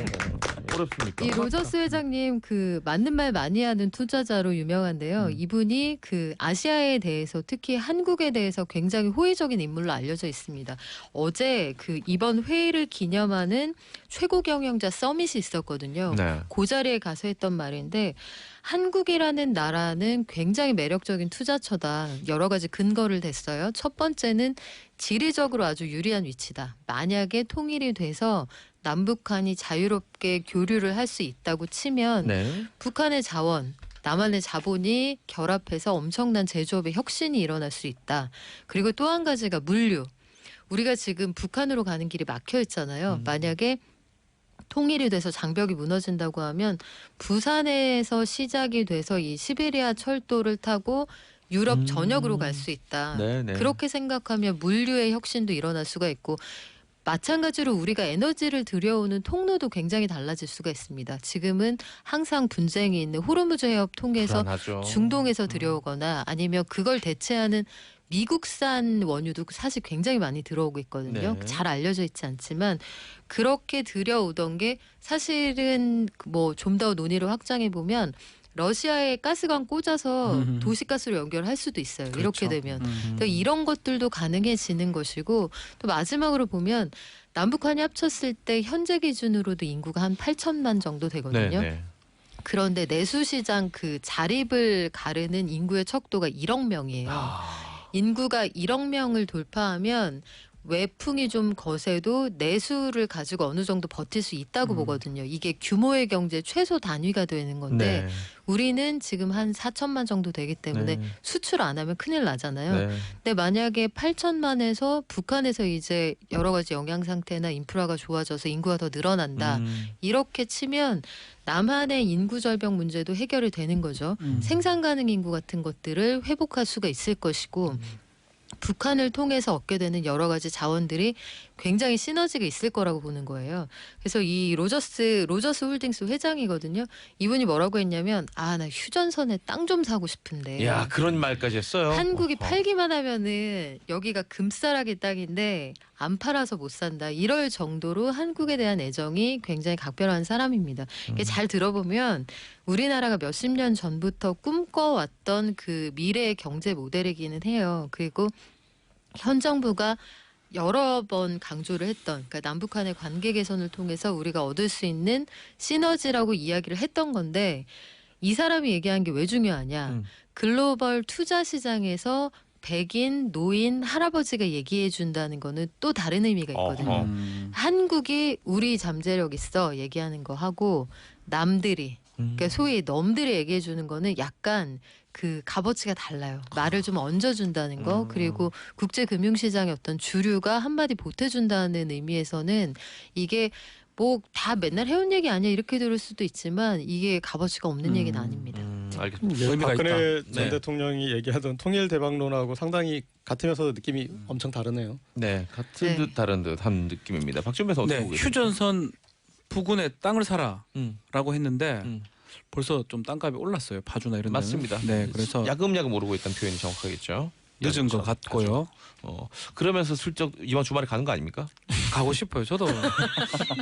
어렵습니까? 이 로저스 회장님 그 맞는 말 많이 하는 투자자로 유명한데요. 이분이 그 아시아에 대해서 특히 한국에 대해서 굉장히 호의적인 인물로 알려져 있습니다. 어제 그 이번 회의를 기념하는 최고 경영자 서밋이 있었거든요. 네. 그 자리에 가서 했던 말인데 한국이라는 나라는 굉장히 매력적인 투자처다. 여러 가지 근거를 댔어요. 첫 번째는 지리적으로 아주 유리한 위치다. 만약에 통일이 돼서 남북한이 자유롭게 교류를 할 수 있다고 치면 네. 북한의 자원, 남한의 자본이 결합해서 엄청난 제조업의 혁신이 일어날 수 있다. 그리고 또 한 가지가 물류. 우리가 지금 북한으로 가는 길이 막혀 있잖아요. 만약에 통일이 돼서 장벽이 무너진다고 하면 부산에서 시작이 돼서 이 시베리아 철도를 타고 유럽 전역으로 갈 수 있다. 네, 네. 그렇게 생각하면 물류의 혁신도 일어날 수가 있고 마찬가지로 우리가 에너지를 들여오는 통로도 굉장히 달라질 수가 있습니다. 지금은 항상 분쟁이 있는 호르무즈 해협 통해서 불안하죠. 중동에서 들여오거나 아니면 그걸 대체하는 미국산 원유도 사실 굉장히 많이 들어오고 있거든요. 네. 잘 알려져 있지 않지만 그렇게 들여오던 게 사실은 뭐 좀 더 논의를 확장해 보면 러시아에 가스관 꽂아서 도시가스로 연결할 수도 있어요. 이렇게 되면. 그러니까 이런 것들도 가능해지는 것이고 또 마지막으로 보면 남북한이 합쳤을 때 현재 기준으로도 인구가 한 8천만 정도 되거든요. 네, 네. 그런데 내수시장 그 자립을 가르는 인구의 척도가 1억 명이에요. 인구가 1억 명을 돌파하면 외풍이 좀 거세도 내수를 가지고 어느 정도 버틸 수 있다고 보거든요. 이게 규모의 경제 최소 단위가 되는 건데 네. 우리는 지금 한 4천만 정도 되기 때문에 네. 수출 안 하면 큰일 나잖아요. 네. 근데 만약에 8천만에서 북한에서 이제 여러 가지 영양 상태나 인프라가 좋아져서 인구가 더 늘어난다. 이렇게 치면 남한의 인구 절벽 문제도 해결이 되는 거죠. 생산 가능 인구 같은 것들을 회복할 수가 있을 것이고 북한을 통해서 얻게 되는 여러 가지 자원들이 굉장히 시너지가 있을 거라고 보는 거예요. 그래서 이 로저스 홀딩스 회장이거든요. 이분이 뭐라고 했냐면 나 휴전선에 땅 좀 사고 싶은데. 야 그런 말까지 했어요. 한국이 어허. 팔기만 하면은 여기가 금싸라기 땅인데 안 팔아서 못 산다. 이럴 정도로 한국에 대한 애정이 굉장히 각별한 사람입니다. 이게 잘 들어보면 우리나라가 몇십 년 전부터 꿈꿔왔던 그 미래의 경제 모델이기는 해요. 그리고 현 정부가 여러 번 강조를 했던 그러니까 남북한의 관계 개선을 통해서 우리가 얻을 수 있는 시너지라고 이야기를 했던 건데 이 사람이 얘기한 게 왜 중요하냐. 글로벌 투자 시장에서 백인, 노인, 할아버지가 얘기해 준다는 거는 또 다른 의미가 있거든요. 어허. 한국이 우리 잠재력 있어 얘기하는 거 하고 남들이 그러니까 소위 넘들이 얘기해 주는 거는 약간 그 값어치가 달라요. 말을 좀 얹어준다는 거 그리고 국제금융시장의 어떤 주류가 한마디 보태준다는 의미에서는 이게 뭐 다 맨날 해온 얘기 아니야 이렇게 들을 수도 있지만 이게 값어치가 없는 얘기는 아닙니다. 알겠습니다. 의미가 박근혜 있다. 전 네. 대통령이 얘기하던 통일 대박론하고 상당히 같으면서도 느낌이 엄청 다르네요. 네, 같은 네. 듯 다른 듯한 느낌입니다. 박준 변호사 어떻게 네, 보고 계세요? 휴전선 부근에 땅을 사라라고 음, 했는데 음. 벌써 좀 땅값이 올랐어요. 파주나 이런 데는. 맞습니다. 네, 그래서 야금야금 오르고 있다는 표현이 정확하겠죠. 늦은 것 야금차, 같고요. 가죠. 그러면서 슬쩍 이번 주말에 가는 거 아닙니까? 가고 싶어요. 저도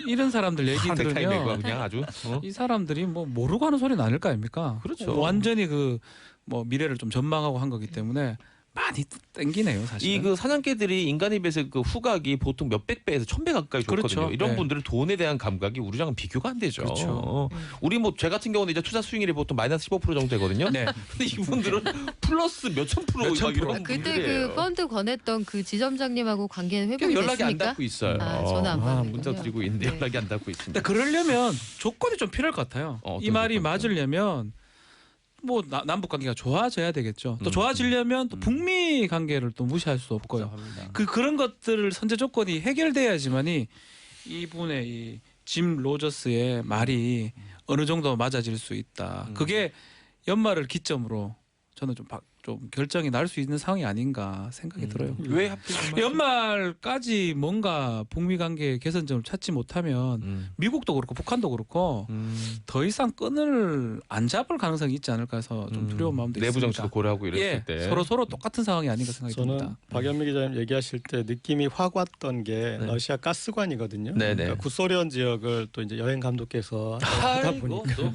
이런 사람들 얘기 넥타이 메고 들으면 그냥 아주. 이 사람들이 뭐 모르고 하는 소리 나눌 거 아닙니까? 그렇죠. 완전히 그 뭐 미래를 좀 전망하고 한 거기 때문에 많이 땡기네요, 사실. 이 그 사냥개들이 인간에 비해서 그 후각이 보통 몇백 배에서 1000배 가까이 좋거든요. 그렇죠. 이런 네. 분들은 돈에 대한 감각이 우리랑은 비교가 안 되죠. 그렇죠. 우리 뭐 제 같은 경우는 이제 투자 수익률이 보통 마이너스 15% 정도 되거든요. 네. 근데 이분들은 플러스 몇천 프로 몇천 막 이런 프로. 그때 분들이에요. 그 펀드 권했던 그 지점장님하고 관계는 회복이 연락이 안 됐습니까? 닿고 있어요. 전화 안 받는군요. 문자 드리고 있는데 네. 연락이 안 닿고 근데 있습니다. 그러려면 조건이 좀 필요할 것 같아요. 어떤 이 말이 조건이요? 맞으려면 뭐 남북 관계가 좋아져야 되겠죠. 또 좋아지려면 또 북미 관계를 또 무시할 수 없고요. 그런 것들을 선제 조건이 해결돼야지만이 이분의 이 짐 로저스의 말이 어느 정도 맞아질 수 있다. 그게 연말을 기점으로 저는 좀 결정이 날 수 있는 상황이 아닌가 생각이 들어요. 왜 하필 연말까지 뭔가 북미 관계 개선점을 찾지 못하면 미국도 그렇고 북한도 그렇고 더 이상 끈을 안 잡을 가능성이 있지 않을까 해서 좀 두려운 마음도 내부 있습니다. 정치도 고려하고 이랬을 때 서로 똑같은 상황이 아닌가 생각이 저는 듭니다. 박연미 기자님 얘기하실 때 느낌이 확 왔던 게 러시아 가스관이거든요. 네네. 그러니까 구소련 지역을 또 이제 여행 감독께서 하다 보니까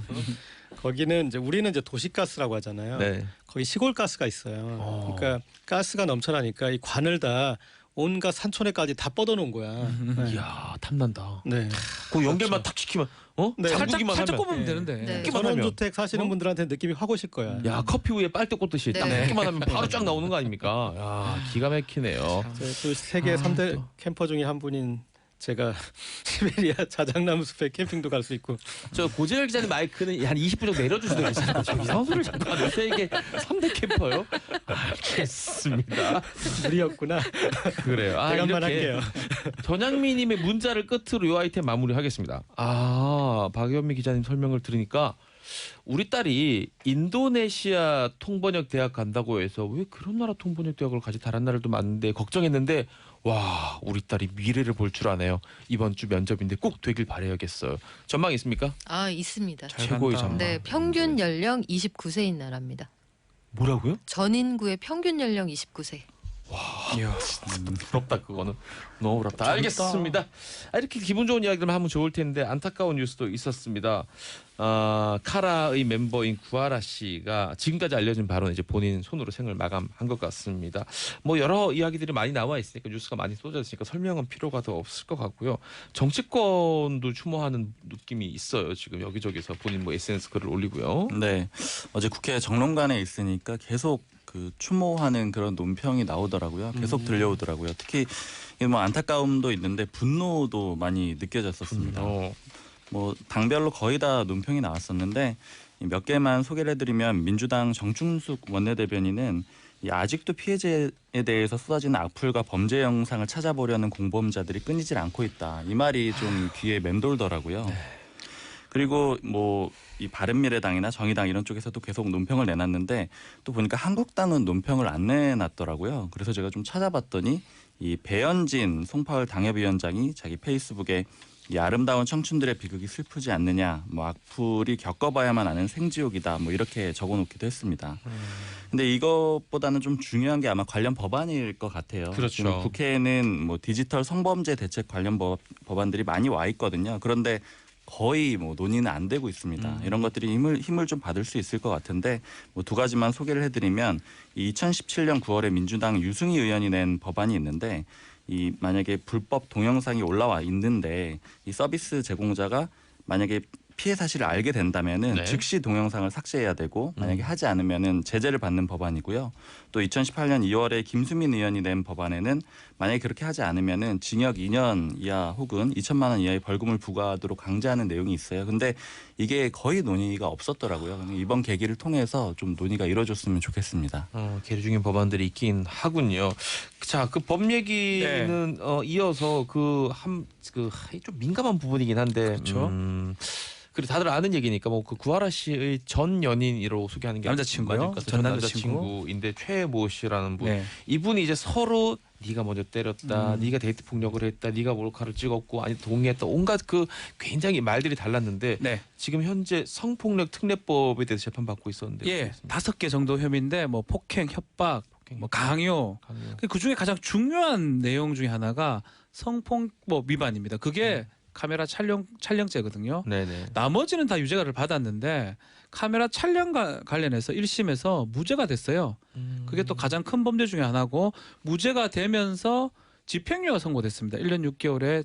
거기는 이제 우리는 이제 도시가스라고 하잖아요. 네. 거기 시골 가스가 있어요. 그러니까 가스가 넘쳐나니까 이 관을 다 온갖 산촌에까지 다 뻗어놓은 거야. 네. 이야 탐난다. 네. 그 연결만 탁 시키면 네. 잠그기만 살짝 하면 꼽으면 네. 되는데. 네. 뜯기만 하면 전원주택 사시는 분들한테 느낌이 확 오실 거야. 야 커피 위에 빨대 꽂듯이 딱 네. 뜯기만 하면 바로 쫙 나오는 거 아닙니까? 야 기가 막히네요. 또 세계 3대 또. 캠퍼 중에 한 분인 제가 시베리아 자작나무 숲에 캠핑도 갈 수 있고 저 고재열 기자님 마이크는 한 20분 정도 내려주시면 괜찮아요. 저 이상한 소리를 자꾸 하면서 이게 3대 캠퍼요? 알겠습니다. 무리였구나. 그래요. 대감만 이렇게 할게요. 전향미님의 문자를 끝으로 이 아이템 마무리하겠습니다. 박연미 기자님 설명을 들으니까 우리 딸이 인도네시아 통번역 대학 간다고 해서 왜 그런 나라 통번역 대학을 가지 다른 나라도 많은데 걱정했는데 와 우리 딸이 미래를 볼 줄 아네요. 이번 주 면접인데 꼭 되길 바라야겠어요. 전망 있습니까? 있습니다. 최고의 간다. 전망. 네, 평균 연령 29세인 나라입니다. 뭐라고요? 전 인구의 평균 연령 29세. 이야. 부럽다 그거는 너무 부럽다. 알겠습니다. 이렇게 기분 좋은 이야기들만 하면 좋을 텐데 안타까운 뉴스도 있었습니다. 카라의 멤버인 구하라 씨가 지금까지 알려진 바로는 이제 본인 손으로 생을 마감한 것 같습니다. 뭐 여러 이야기들이 많이 나와 있으니까 뉴스가 많이 쏟아져 있으니까 설명은 필요가 더 없을 것 같고요. 정치권도 추모하는 느낌이 있어요. 지금 여기저기서 본인 뭐 SNS 글을 올리고요. 네, 어제 국회 정론관에 있으니까 계속 그 추모하는 그런 논평이 나오더라고요. 계속 들려오더라고요. 특히 뭐 안타까움도 있는데 분노도 많이 느껴졌었습니다. 뭐 당별로 거의 다 논평이 나왔었는데 몇 개만 소개를 해드리면 민주당 정충숙 원내대변인은 아직도 피해자에 대해서 쏟아지는 악플과 범죄 영상을 찾아보려는 공범자들이 끊이질 않고 있다. 이 말이 좀 귀에 맴돌더라고요. 그리고 뭐 이 바른미래당이나 정의당 이런 쪽에서도 계속 논평을 내놨는데 또 보니까 한국당은 논평을 안 내놨더라고요. 그래서 제가 좀 찾아봤더니 이 배현진 송파울 당협위원장이 자기 페이스북에 이 아름다운 청춘들의 비극이 슬프지 않느냐, 뭐 악플이 겪어봐야만 아는 생지옥이다, 뭐 이렇게 적어놓기도 했습니다. 근데 이것보다는 좀 중요한 게 아마 관련 법안일 것 같아요. 그렇죠. 지금 국회에는 뭐 디지털 성범죄 대책 관련 법안들이 많이 와 있거든요. 그런데 거의 뭐 논의는 안 되고 있습니다. 이런 것들이 힘을 좀 받을 수 있을 것 같은데 뭐 두 가지만 소개를 해드리면 2017년 9월에 민주당 유승희 의원이 낸 법안이 있는데 이 만약에 불법 동영상이 올라와 있는데 이 서비스 제공자가 만약에 피해 사실을 알게 된다면은 네. 즉시 동영상을 삭제해야 되고 만약에 하지 않으면은 제재를 받는 법안이고요. 또 2018년 2월에 김수민 의원이 낸 법안에는 만약에 그렇게 하지 않으면은 징역 2년 이하 혹은 2천만 원 이하의 벌금을 부과하도록 강제하는 내용이 있어요. 근데 이게 거의 논의가 없었더라고요. 이번 계기를 통해서 좀 논의가 이루어졌으면 좋겠습니다. 계류 중인 법안들이 있긴 하군요. 자, 그 법 얘기는 이어서 좀 민감한 부분이긴 한데, 그렇죠. 그리고 다들 아는 얘기니까 뭐 그 구하라 씨의 전 연인으로 소개하는 게 남자친구요? 맞을 것 같아요. 전 전 남자친구. 남자친구인데 최모 씨라는 분. 네. 이분이 이제 서로 네가 먼저 때렸다, 네가 데이트 폭력을 했다, 네가 몰카를 찍었고 아니 동의했다, 온갖 그 굉장히 말들이 달랐는데 네. 지금 현재 성폭력 특례법에 대해서 재판받고 있었는데 예, 5개 정도 혐의인데 뭐 폭행, 협박, 뭐 강요. 그 중에 가장 중요한 내용 중에 하나가 성폭법 위반입니다. 그게 카메라 촬영죄거든요. 네네. 나머지는 다 유죄가를 받았는데 카메라 촬영과 관련해서 1심에서 무죄가 됐어요. 그게 또 가장 큰 범죄 중에 하나고 무죄가 되면서 집행유예가 선고됐습니다. 1년 6개월에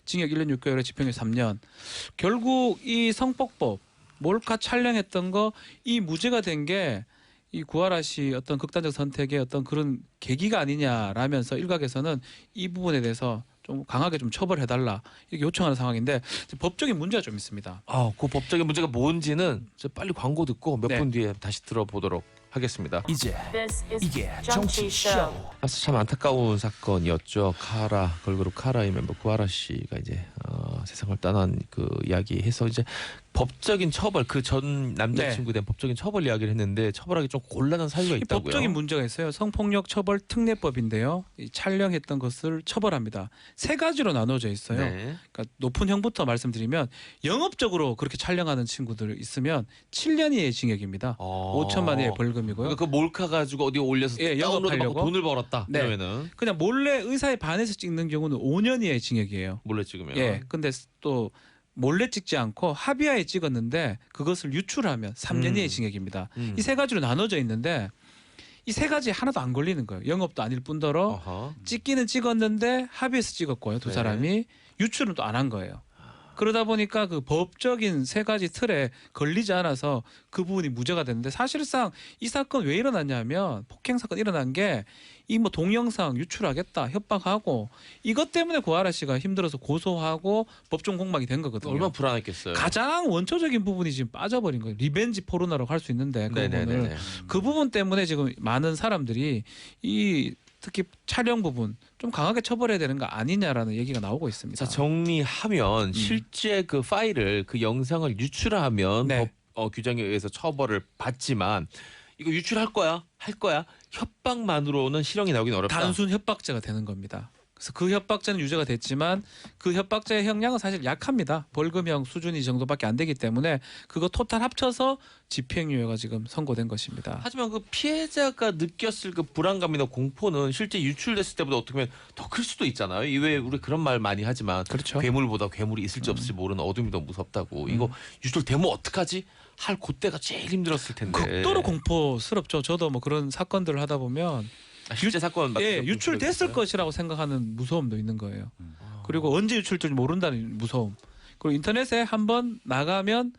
징역 1년 6개월에 집행유예 3년. 결국 이 성폭법 몰카 촬영했던 거 이 무죄가 된 게 이 구하라 씨 어떤 극단적 선택의 어떤 그런 계기가 아니냐라면서 일각에서는 이 부분에 대해서 좀 강하게 좀 처벌해달라 이렇게 요청하는 상황인데 법적인 문제가 좀 있습니다. 그 법적인 문제가 뭔지는 저 빨리 광고 듣고 몇 네. 분 뒤에 다시 들어보도록 하겠습니다. 이게 정치쇼. 사실 참 안타까운 사건이었죠. 걸그룹 카라의 멤버 구하라 씨가 이제 세상을 떠난 그 이야기해서 이제 법적인 처벌, 그 전 남자친구에 대한 법적인 처벌 이야기를 했는데 처벌하기 좀 곤란한 사유가 이 있다고요. 법적인 문제가 있어요. 성폭력 처벌 특례법인데요. 이 촬영했던 것을 처벌합니다. 세 가지로 나눠져 있어요. 네. 그러니까 높은 형부터 말씀드리면 영업적으로 그렇게 촬영하는 친구들 있으면 7년 이하의 징역입니다. 5천만 원의 벌금이고요. 그러니까 그 몰카 가지고 어디 올려서 예, 다운로드 받고 영업하려고. 돈을 벌었다. 네. 그러면은 그냥 몰래 의사에 반해서 찍는 경우는 5년 이하의 징역이에요. 몰래 찍으면. 예. 근데 또 몰래 찍지 않고 합의하에 찍었는데 그것을 유출하면 3년 이하의 징역입니다. 이 세 가지로 나눠져 있는데 이 세 가지 하나도 안 걸리는 거예요. 영업도 아닐 뿐더러 어허. 찍기는 찍었는데 합의해서 찍었고요. 두 네. 사람이 유출은 또 안 한 거예요. 그러다 보니까 그 법적인 세 가지 틀에 걸리지 않아서 그 부분이 무죄가 됐는데 사실상 이 사건 왜 일어났냐면 폭행 사건 일어난 게 이 뭐 동영상 유출하겠다 협박하고 이것 때문에 고아라 씨가 힘들어서 고소하고 법정 공방이 된 거거든요. 얼마나 불안했겠어요. 가장 원초적인 부분이 지금 빠져버린 거예요. 리벤지 포르노라고 할 수 있는데 그 부분을 그 부분 때문에 지금 많은 사람들이 이 특히 촬영 부분 좀 강하게 처벌해야 되는 거 아니냐라는 얘기가 나오고 있습니다. 자, 정리하면 실제 그 파일을 그 영상을 유출하면 네. 법 규정에 의해서 처벌을 받지만 이거 유출할 거야 할 거야 협박만으로는 실형이 나오긴 어렵다. 단순 협박죄가 되는 겁니다. 그래서 그 협박죄는 유죄가 됐지만 그 협박죄의 형량은 사실 약합니다. 벌금형 수준이 정도밖에 안 되기 때문에 그거 토탈 합쳐서 집행유예가 지금 선고된 것입니다. 하지만 그 피해자가 느꼈을 그 불안감이나 공포는 실제 유출됐을 때보다 어떻게 보면 더 클 수도 있잖아요. 이외에 우리 그런 말 많이 하지만 그렇죠. 괴물보다 괴물이 있을지 없을지 모르는 어둠이 더 무섭다고. 이거 유출되면 어떡하지? 할 그때가 제일 힘들었을 텐데. 극도로 공포스럽죠. 저도 뭐 그런 사건들을 하다 보면 실제 사건 예, 유출됐을 것이라고 생각하는 무서움도 있는 거예요. 그리고 언제 유출될지 모른다는 무서움. 그리고 인터넷에 한번 나가면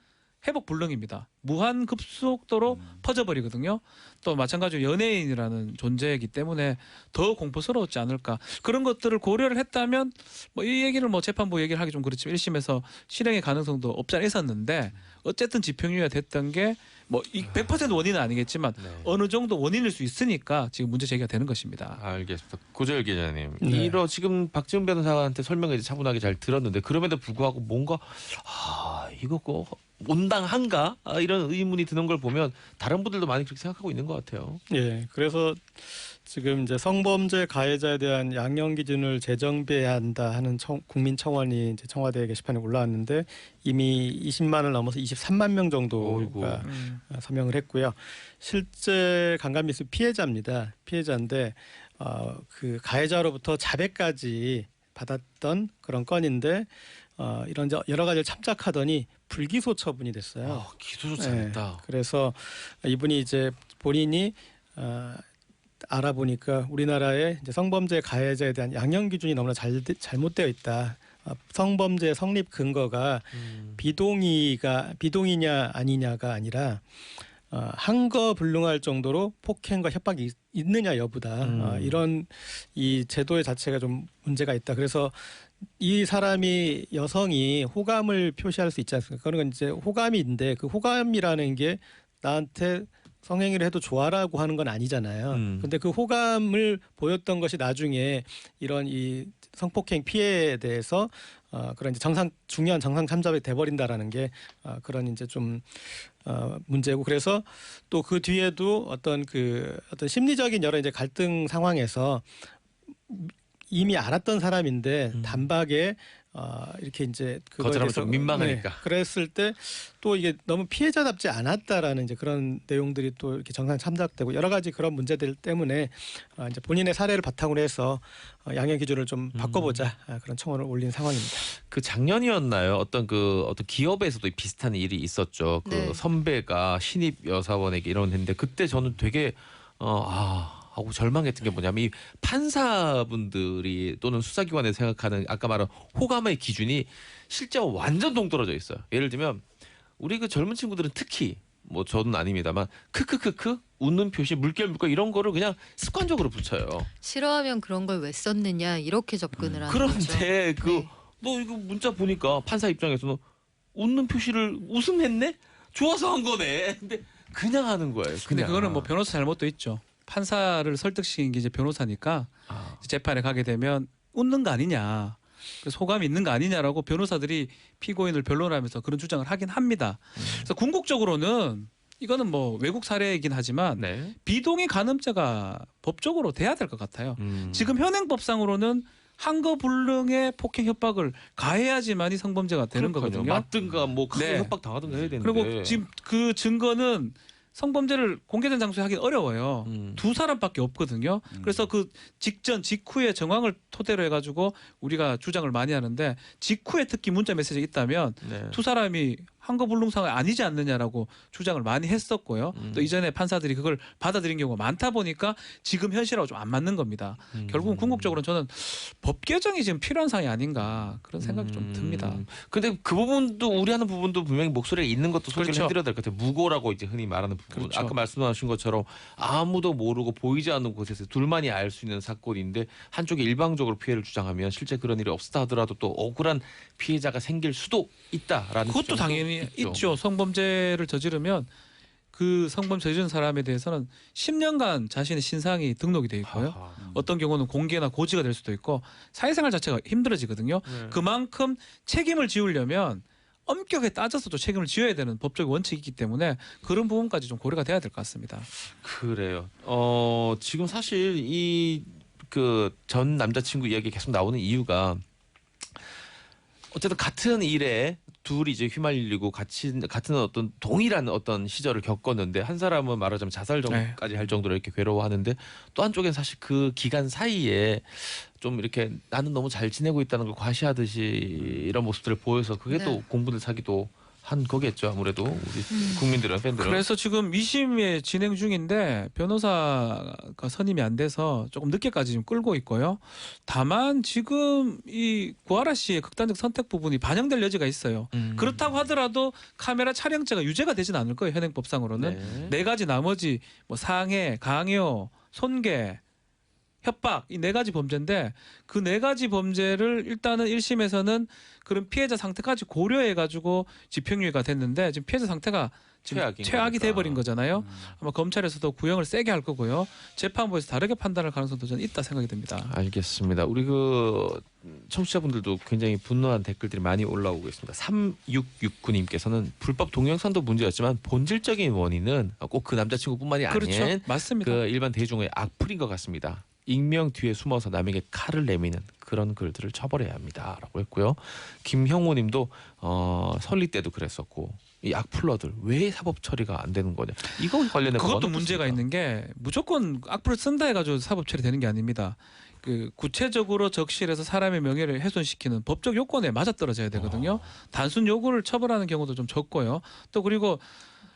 회복 불능입니다. 무한 급속도로 퍼져버리거든요. 또 마찬가지로 연예인이라는 존재이기 때문에 더 공포스러웠지 않을까. 그런 것들을 고려를 했다면 뭐 이 얘기를 뭐 재판부 얘기를 하기 좀 그렇지만 1심에서 실형의 가능성도 없지 않아 있었는데 어쨌든 집행유예가 됐던 게 뭐 100% 원인은 아니겠지만 어느 정도 원인일 수 있으니까 지금 문제 제기가 되는 것입니다. 알겠습니다. 고재열 기자님, 네. 지금 박지훈 변호사한테 설명을 이제 차분하게 잘 들었는데 그럼에도 불구하고 뭔가 이거 온당한가 이런 의문이 드는 걸 보면 다른 분들도 많이 그렇게 생각하고 있는 것 같아요. 예, 그래서 지금 이제 성범죄 가해자에 대한 양형 기준을 재정비해야 한다 하는 국민청원이 이제 청와대 게시판에 올라왔는데 이미 20만을 넘어서 23만 명 정도가 서명을 했고요. 실제 강간미수 피해자입니다. 피해자인데 그 가해자로부터 자백까지 받았던 그런 건인데 이런 여러 가지를 참작하더니 불기소 처분이 됐어요. 기소조차 안 했다. 그래서 이분이 이제 본인이 알아보니까 우리나라의 이제 성범죄 가해자에 대한 양형 기준이 너무나 잘못되어 있다. 성범죄 성립 근거가 비동의냐 아니냐가 아니라 한거 불능할 정도로 폭행과 협박이 있느냐 여부다. 이런 이 제도의 자체가 좀 문제가 있다. 그래서 이 사람이 여성이 호감을 표시할 수 있지 않습니까? 그런 건 이제 호감인데 그 호감이라는 게 나한테 성행위를 해도 좋아라고 하는 건 아니잖아요. 근데 그 호감을 보였던 것이 나중에 이런 이 성폭행 피해에 대해서 그런 이제 중요한 정상 참작이 돼버린다라는 게 그런 이제 좀 문제고 그래서 또 그 뒤에도 어떤 심리적인 여러 이제 갈등 상황에서 이미 알았던 사람인데 단박에 이렇게 이제 거절하면 좀 민망하니까. 네, 그랬을 때 또 이게 너무 피해자답지 않았다라는 이제 그런 내용들이 또 이렇게 정상 참작되고 여러 가지 그런 문제들 때문에 이제 본인의 사례를 바탕으로 해서 양형 기준을 좀 바꿔보자 그런 청원을 올린 상황입니다. 그 작년이었나요? 어떤 기업에서도 비슷한 일이 있었죠. 그 네. 선배가 신입 여사원에게 이러는데 그때 저는 되게 하고 절망했던 게 뭐냐면 이 판사분들이 또는 수사기관에서 생각하는 아까 말한 호감의 기준이 실제와 완전 동떨어져 있어요. 예를 들면 우리 그 젊은 친구들은 특히 뭐 저는 아닙니다만 크크크크 웃는 표시 물결 이런 거를 그냥 습관적으로 붙여요. 싫어하면 그런 걸 왜 썼느냐 이렇게 접근을 하는 거죠. 그런데 네. 너 이거 문자 보니까 판사 입장에서는 웃는 표시를 웃음했네? 좋아서 한 거네. 근데 그냥 하는 거예요. 근데 그냥. 그거는 뭐 변호사 잘못도 있죠. 판사를 설득시킨 게 이제 변호사니까 재판에 가게 되면 웃는 거 아니냐. 소감이 있는 거 아니냐라고 변호사들이 피고인을 변론하면서 그런 주장을 하긴 합니다. 그래서 궁극적으로는 이거는 뭐 외국 사례이긴 하지만 네. 비동의 간음죄가 법적으로 돼야 될 것 같아요. 지금 현행법상으로는 한거불능의 폭행 협박을 가해야지만이 성범죄가 되는 그러니까요. 거거든요. 맞든가 뭐 강요 네. 협박 당하든가 해야 되는데. 그리고 지금 그 증거는 성범죄를 공개된 장소에 하기 어려워요. 두 사람밖에 없거든요. 그래서 그 직전 직후의 정황을 토대로 해가지고 우리가 주장을 많이 하는데 직후에 특히 문자 메시지가 있다면 네. 두 사람이 한거불능상은 아니지 않느냐라고 주장을 많이 했었고요. 또 이전에 판사들이 그걸 받아들인 경우가 많다 보니까 지금 현실하고 좀 안 맞는 겁니다. 결국은 궁극적으로는 저는 법 개정이 지금 필요한 상황이 아닌가 그런 생각이 좀 듭니다. 근데 그 부분도 우려하는 부분도 분명히 목소리가 있는 것도 소개를 그렇죠. 해드려야 될 것 같아요. 무고라고 이제 흔히 말하는 부분. 그렇죠. 아까 말씀하신 것처럼 아무도 모르고 보이지 않는 곳에서 둘만이 알 수 있는 사건인데 한쪽이 일방적으로 피해를 주장하면 실제 그런 일이 없었다 하더라도 또 억울한 피해자가 생길 수도 있다라는 그것도 주장도 당연히 있죠. 있죠. 성범죄를 저지르면 그 성범죄 저지른 사람에 대해서는 10년간 자신의 신상이 등록이 돼 있고요. 아하. 어떤 경우는 공개나 고지가 될 수도 있고 사회생활 자체가 힘들어지거든요. 네. 그만큼 책임을 지우려면 엄격하게 따져서 또 책임을 지어야 되는 법적 원칙이 있기 때문에 그런 부분까지 좀 고려가 돼야 될 것 같습니다. 그래요. 지금 사실 이 그 전 남자친구 이야기 계속 나오는 이유가 어쨌든 같은 일에 둘이 이제 휘말리고 같은 어떤 동일한 어떤 시절을 겪었는데 한 사람은 말하자면 자살까지 할 정도로 이렇게 괴로워하는데 또 한쪽엔 사실 그 기간 사이에 좀 이렇게 나는 너무 잘 지내고 있다는 걸 과시하듯이 이런 모습들을 보여서 그게 네. 또 공분을 사기도 한 거겠죠. 아무래도 우리 국민들은 팬들은. 그래서 지금 2심에 진행 중인데 변호사가 선임이 안 돼서 조금 늦게까지 좀 끌고 있고요. 다만 지금 이 구하라 씨의 극단적 선택 부분이 반영될 여지가 있어요. 그렇다고 하더라도 카메라 촬영죄가 유죄가 되진 않을 거예요. 현행법상으로는. 네 가지 나머지 뭐 상해, 강요, 손괴, 협박 이 네 가지 범죄인데 그 네 가지 범죄를 일단은 1심에서는 그런 피해자 상태까지 고려해 가지고 집행유예가 됐는데 지금 피해자 상태가 지금 최악이 돼버린 거잖아요. 아마 검찰에서도 구형을 세게 할 거고요. 재판부에서 다르게 판단할 가능성도 저는 있다 생각이 듭니다. 알겠습니다. 우리 그 청취자분들도 굉장히 분노한 댓글들이 많이 올라오고 있습니다. 3669님께서는 불법 동영상도 문제였지만 본질적인 원인은 꼭 그 남자친구뿐만이 아닌 그렇죠. 맞습니다. 그 일반 대중의 악플인 것 같습니다. 익명 뒤에 숨어서 남에게 칼을 내미는 그런 글들을 처벌해야 합니다라고 했고요. 김형호님도 설리 때도 그랬었고 이 악플러들 왜 사법 처리가 안 되는 거냐 이거 관련해 그것도 문제가 있는 게 무조건 악플을 쓴다 해가지고 사법 처리되는 게 아닙니다. 그 구체적으로 적시해서 사람의 명예를 훼손시키는 법적 요건에 맞아떨어져야 되거든요. 단순 요구를 처벌하는 경우도 좀 적고요. 또 그리고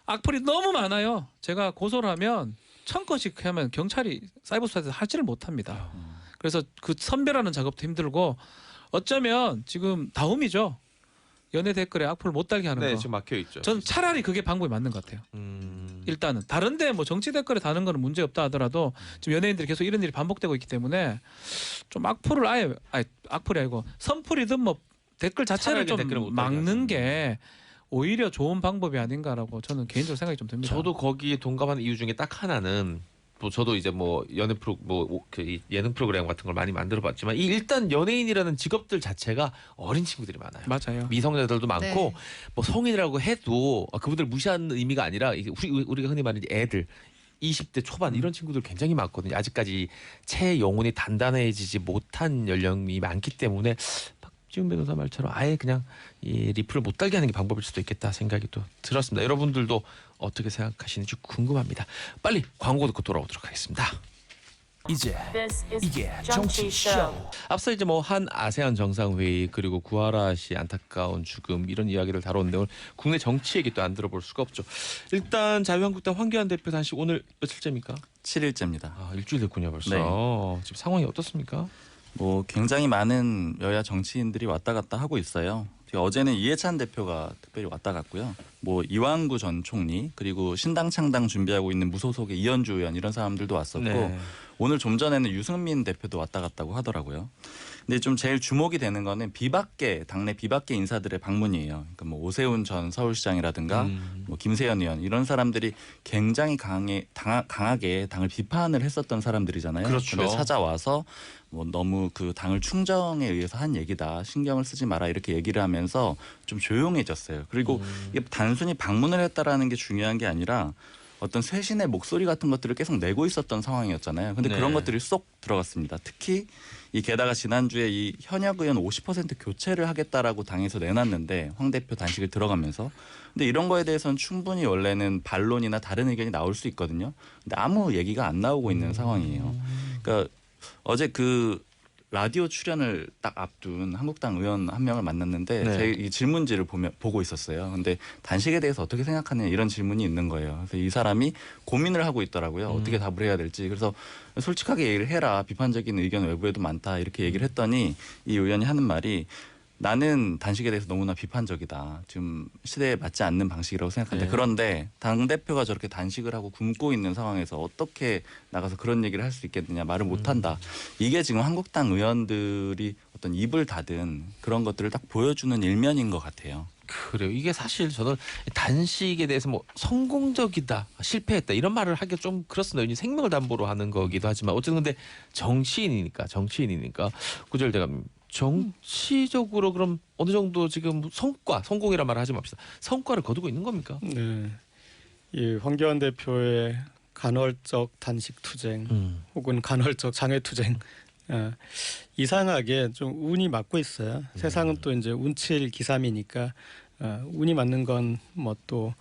악플이 너무 많아요. 제가 고소를 하면 1000건씩 하면 경찰이 사이버 수사에서 하지를 못합니다. 그래서 그 선별하는 작업도 힘들고 어쩌면 지금 다음이죠. 연애 댓글에 악플을 못 달게 하는 네, 거. 지금 막혀 있죠. 저는 차라리 그게 방법이 맞는 것 같아요. 일단은 다른데 뭐 정치 댓글에 다는 거는 문제 없다 하더라도 지금 연예인들이 계속 이런 일이 반복되고 있기 때문에 좀 악플을 아예 악플이 아니고 선플이든 뭐 댓글 자체를 차라리 댓글을 못 좀 달게 막는 하죠. 게 오히려 좋은 방법이 아닌가라고 저는 개인적으로 생각이 좀 듭니다. 저도 거기에 동감하는 이유 중에 딱 하나는 뭐 저도 이제 뭐 연애 프로 그 예능 프로그램 같은 걸 많이 만들어봤지만 이 일단 연예인이라는 직업들 자체가 어린 친구들이 많아요. 맞아요. 미성년자들도 많고 네. 뭐 성인이라고 해도 그분들 무시하는 의미가 아니라 이게 우리가 흔히 말하는 애들 20대 초반 이런 친구들 굉장히 많거든요. 아직까지 체 영혼이 단단해지지 못한 연령이 많기 때문에 박지훈 변호사 말처럼 아예 그냥 이 리플을 못 달게 하는 게 방법일 수도 있겠다 생각이 또 들었습니다. 여러분들도 어떻게 생각하시는지 궁금합니다. 빨리 광고 듣고 돌아오도록 하겠습니다. 이제 이게 정치쇼. 앞서 이제 뭐 한 아세안 정상회의 그리고 구하라 씨 안타까운 죽음 이런 이야기를 다뤘는데 오늘 국내 정치 얘기 또 안 들어볼 수가 없죠. 일단 자유한국당 황교안 대표 단식 오늘 며칠째입니까? 7일째입니다. 아, 일주일 됐군요 벌써. 네. 지금 상황이 어떻습니까? 뭐 굉장히 많은 여야 정치인들이 왔다 갔다 하고 있어요. 어제는 이해찬 대표가 특별히 왔다 갔고요. 뭐 이완구 전 총리 그리고 신당 창당 준비하고 있는 무소속의 이현주 의원 이런 사람들도 왔었고 네. 오늘 좀 전에는 유승민 대표도 왔다 갔다고 하더라고요. 근데 좀 제일 주목이 되는 거는 당내 비박계 인사들의 방문이에요. 그러니까 뭐 오세훈 전 서울시장이라든가 뭐 김세현 의원 이런 사람들이 굉장히 강하게 당을 비판을 했었던 사람들이잖아요. 그렇죠. 근데 찾아와서 뭐 너무 그 당을 충정에 의해서 한 얘기다. 신경을 쓰지 마라 이렇게 얘기를 하면서 좀 조용해졌어요. 그리고 이게 단순히 방문을 했다라는 게 중요한 게 아니라 어떤 쇄신의 목소리 같은 것들을 계속 내고 있었던 상황이었잖아요. 근데 네. 그런 것들이 쏙 들어갔습니다. 특히 게다가 지난주에 이 현역 의원 50% 교체를 하겠다라고 당에서 내놨는데 황 대표 단식을 들어가면서 근데 이런 거에 대해서는 충분히 원래는 반론이나 다른 의견이 나올 수 있거든요. 근데 아무 얘기가 안 나오고 있는 상황이에요. 그러니까 어제 그 라디오 출연을 딱 앞둔 한국당 의원 한 명을 만났는데 네. 제 이 질문지를 보고 있었어요. 근데 단식에 대해서 어떻게 생각하느냐 이런 질문이 있는 거예요. 그래서 이 사람이 고민을 하고 있더라고요. 어떻게 답을 해야 될지. 그래서 솔직하게 얘기를 해라. 비판적인 의견 외부에도 많다. 이렇게 얘기를 했더니 이 의원이 하는 말이 나는 단식에 대해서 너무나 비판적이다. 지금 시대에 맞지 않는 방식이라고 생각하는데 네. 그런데 당대표가 저렇게 단식을 하고 굶고 있는 상황에서 어떻게 나가서 그런 얘기를 할 수 있겠느냐 말을 못한다. 이게 지금 한국당 의원들이 어떤 입을 닫은 그런 것들을 딱 보여주는 일면인 것 같아요. 그래요. 이게 사실 저는 단식에 대해서 뭐 성공적이다, 실패했다 이런 말을 하기가 좀 그렇습니다. 왜냐하면 생명을 담보로 하는 거기도 하지만 어쨌든 근데 정치인이니까 구절대감 정치적으로 그럼 어느 정도 지금 성공이란 말을 하지 맙시다. 성과를 거두고 있는 겁니까? 네. 이 황교안 대표의 간헐적 단식 투쟁 혹은 간헐적 장애 투쟁 이상하게 좀 운이 맞고 있어요. 세상은 또 이제 운칠 기삼이니까 운이 맞는 건 뭐 또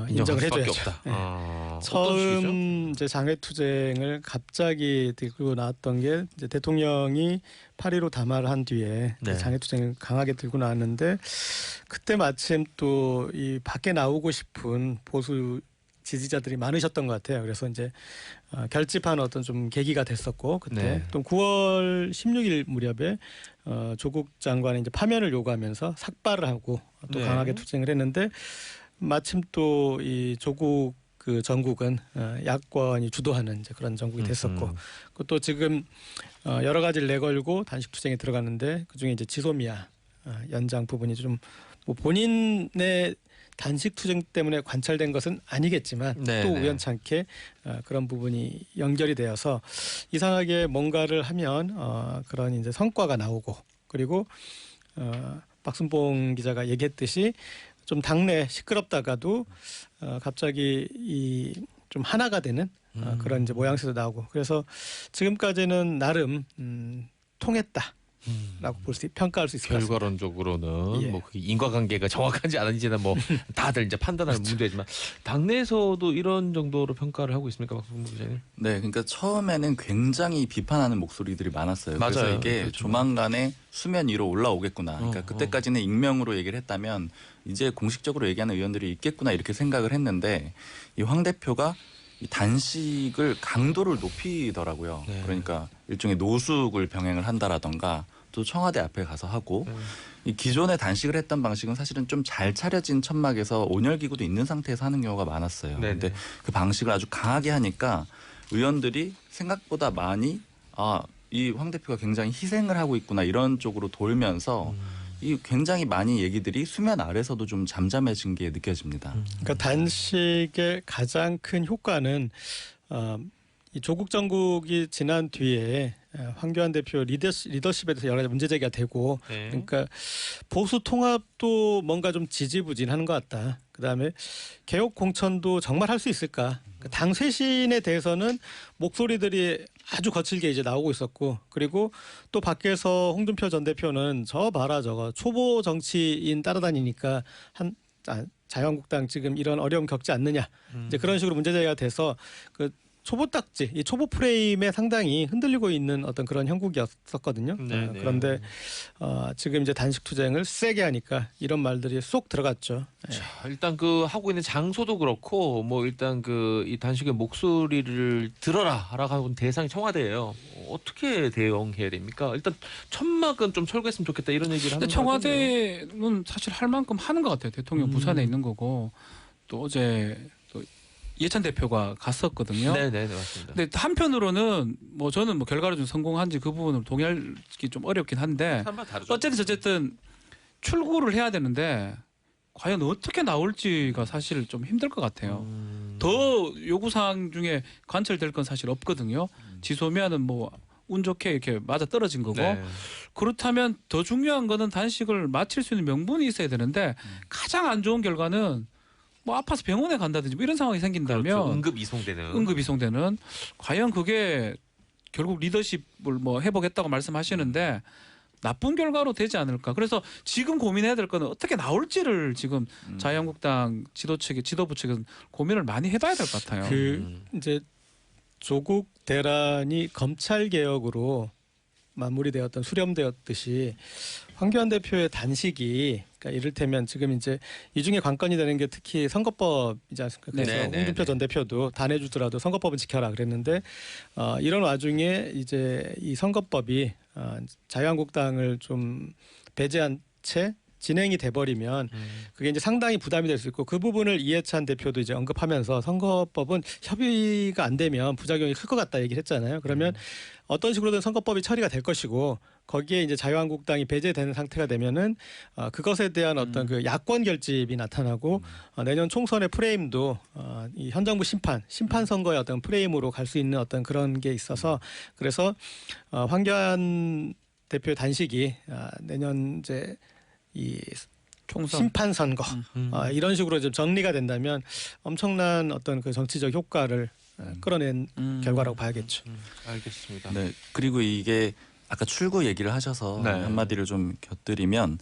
인정을 수밖에 해줘야죠. 없다. 네. 어떤 식이죠? 처음 이제 장애 투쟁을 갑자기 들고 나왔던 게 이제 대통령이 8.15 담화를 한 뒤에 네. 장애 투쟁을 강하게 들고 나왔는데 그때 마침 또 이 밖에 나오고 싶은 보수 지지자들이 많으셨던 것 같아요. 그래서 이제 결집한 어떤 좀 계기가 됐었고 그때 네. 또 9월 16일 무렵에 조국 장관의 이제 파면을 요구하면서 삭발을 하고 또 네. 강하게 투쟁을 했는데 마침 또 이 조국 그 전국은 야권이 주도하는 이제 그런 전국이 됐었고 또 지금 여러 가지를 내걸고 단식 투쟁에 들어갔는데 그중에 이제 지소미아 연장 부분이 좀 뭐 본인의 단식 투쟁 때문에 관찰된 것은 아니겠지만 네, 또 네. 우연찮게 그런 부분이 연결이 되어서 이상하게 뭔가를 하면 그런 이제 성과가 나오고 그리고 박순봉 기자가 얘기했듯이 좀 당내 시끄럽다가도 갑자기 이 좀 하나가 되는 그런 이제 모양새도 나오고 그래서 지금까지는 나름 통했다. 라고 평가할 수 있을 것 같습니다. 결과론적으로는 예. 뭐 그게 인과관계가 정확한지 아닌지는 뭐 다들 이제 판단하는 문제지만 당내에서도 이런 정도로 평가를 하고 있습니까, 박순봉 기자님? 네, 그러니까 처음에는 굉장히 비판하는 목소리들이 많았어요. 그래서 맞아요. 이게 그렇죠. 조만간에 수면 위로 올라오겠구나. 그러니까 어, 그때까지는 익명으로 얘기를 했다면 이제 공식적으로 얘기하는 의원들이 있겠구나 이렇게 생각을 했는데 이 황 대표가 이 단식을 강도를 높이더라고요. 네. 그러니까 일종의 노숙을 병행을 한다라던가 또 청와대 앞에 가서 하고 이 기존에 단식을 했던 방식은 사실은 좀 잘 차려진 천막에서 온열기구도 있는 상태에서 하는 경우가 많았어요. 네네. 그런데 그 방식을 아주 강하게 하니까 의원들이 생각보다 많이 이 황 대표가 굉장히 희생을 하고 있구나 이런 쪽으로 돌면서 이 굉장히 많이 얘기들이 수면 아래서도 좀 잠잠해진 게 느껴집니다. 그러니까 단식의 가장 큰 효과는 이 조국 정국이 지난 뒤에 황교안 대표 리더십에 대해서 여러 가지 문제 제기가 되고 네. 그러니까 보수 통합도 뭔가 좀 지지부진하는 것 같다. 그다음에 개혁 공천도 정말 할 수 있을까? 당 쇄신에 대해서는 목소리들이 아주 거칠게 이제 나오고 있었고 그리고 또 밖에서 홍준표 전 대표는 저 봐라 저거 초보 정치인 따라다니니까 자유한국당 지금 이런 어려움 겪지 않느냐 이제 그런 식으로 문제 제기가 돼서 그 초보 딱지, 이 초보 프레임에 상당히 흔들리고 있는 어떤 그런 형국이었었거든요. 네. 그런데 지금 이제 단식 투쟁을 세게 하니까 이런 말들이 쏙 들어갔죠. 예. 자, 일단 그 하고 있는 장소도 그렇고 뭐 일단 그 이 단식의 목소리를 들어라라고 하는 대상이 청와대예요. 어떻게 대응해야 됩니까? 일단 천막은 좀 철거했으면 좋겠다 이런 얘기를 하는 근데 것 같은데요. 청와대는 사실 할 만큼 하는 것 같아요. 대통령 부산에 있는 거고 또 어제 또 이해찬 대표가 갔었거든요. 네네 맞습니다. 근데 한편으로는 뭐 저는 뭐 결과로 좀 성공한지 그 부분을 동의하기 좀 어렵긴 한데 한번 다르죠. 어쨌든 출구를 해야 되는데 과연 어떻게 나올지가 사실 좀 힘들 것 같아요. 더 요구사항 중에 관철될 건 사실 없거든요. 지소미아는 뭐 운 좋게 이렇게 맞아 떨어진 거고 네. 그렇다면 더 중요한 거는 단식을 마칠 수 있는 명분이 있어야 되는데 가장 안 좋은 결과는 뭐 아파서 병원에 간다든지 뭐 이런 상황이 생긴다면 그렇죠. 응급 이송되는. 과연 그게 결국 리더십을 뭐 해보겠다고 말씀하시는데 나쁜 결과로 되지 않을까. 그래서 지금 고민해야 될 거는 어떻게 나올지를 지금 자유한국당 지도부 측은 고민을 많이 해봐야 될 것 같아요. 이제 조국 대란이 검찰 개혁으로 마무리되었던 수렴되었듯이 황교안 대표의 단식이 그러니까 이를테면 지금 이제 이 중에 관건이 되는 게 특히 선거법이지 않습니까? 그래서 네, 네, 홍준표 네. 전 대표도 다 내주더라도 선거법은 지켜라 그랬는데 이런 와중에 이제 이 선거법이 자유한국당을 좀 배제한 채 진행이 돼버리면 그게 이제 상당히 부담이 될 수 있고 그 부분을 이해찬 대표도 이제 언급하면서 선거법은 협의가 안 되면 부작용이 클 것 같다 얘기를 했잖아요. 그러면 어떤 식으로든 선거법이 처리가 될 것이고 거기에 이제 자유한국당이 배제되는 상태가 되면은 그것에 대한 어떤 그 야권 결집이 나타나고 내년 총선의 프레임도 이 현 정부 심판 선거의 어떤 프레임으로 갈 수 있는 어떤 그런 게 있어서 그래서 황교안 대표의 단식이 내년 이제 이 총선. 심판 선거 이런 식으로 좀 정리가 된다면 엄청난 어떤 그 정치적 효과를 끌어낸 결과라고 봐야겠죠. 알겠습니다. 네. 그리고 이게 아까 출구 얘기를 하셔서 네. 한마디를 좀 곁들이면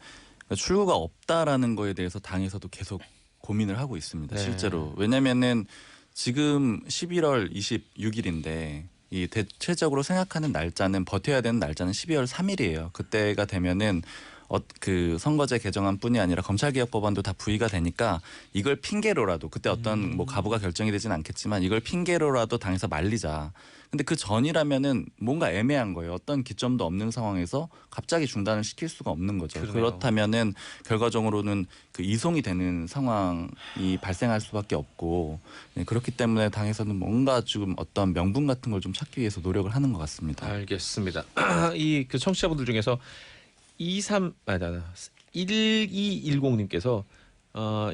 출구가 없다라는 거에 대해서 당에서도 계속 고민을 하고 있습니다. 네. 실제로. 왜냐면은 지금 11월 26일인데 이 대체적으로 생각하는 날짜는 버텨야 되는 날짜는 12월 3일이에요. 그때가 되면은 그 선거제 개정안뿐이 아니라 검찰개혁법안도 다 부의가 되니까 이걸 핑계로라도 그때 어떤 뭐 가부가 결정이 되진 않겠지만 이걸 핑계로라도 당에서 말리자. 근데 그 전이라면은 뭔가 애매한 거예요. 어떤 기점도 없는 상황에서 갑자기 중단을 시킬 수가 없는 거죠. 그러네요. 그렇다면은 결과적으로는 그 이송이 되는 상황이 발생할 수밖에 없고 그렇기 때문에 당에서는 뭔가 지금 어떤 명분 같은 걸 좀 찾기 위해서 노력을 하는 것 같습니다. 알겠습니다. 이 그 청취자분들 중에서 1210님께서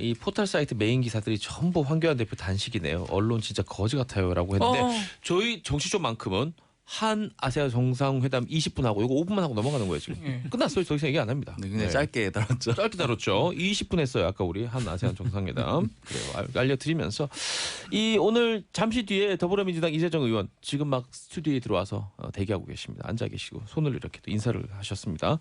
이 포털 사이트 메인 기사들이 전부 황교안 대표 단식이네요. 언론 진짜 거지 같아요라고 했는데 저희 정치쇼만큼은 한 아세아 정상회담 20분 하고 이거 5분만 하고 넘어가는 거예요 지금. 끝났어요. 더 이상 얘기 안 합니다. 네, 굉장히 짧게 다뤘죠. 짧게 다뤘죠. 20분 했어요. 아까 우리 한 아세안 정상회담. 그래요. 알려드리면서 이 오늘 잠시 뒤에 더불어민주당 이재정 의원 지금 막 스튜디오에 들어와서 대기하고 계십니다. 앉아 계시고 손을 이렇게 또 인사를 하셨습니다.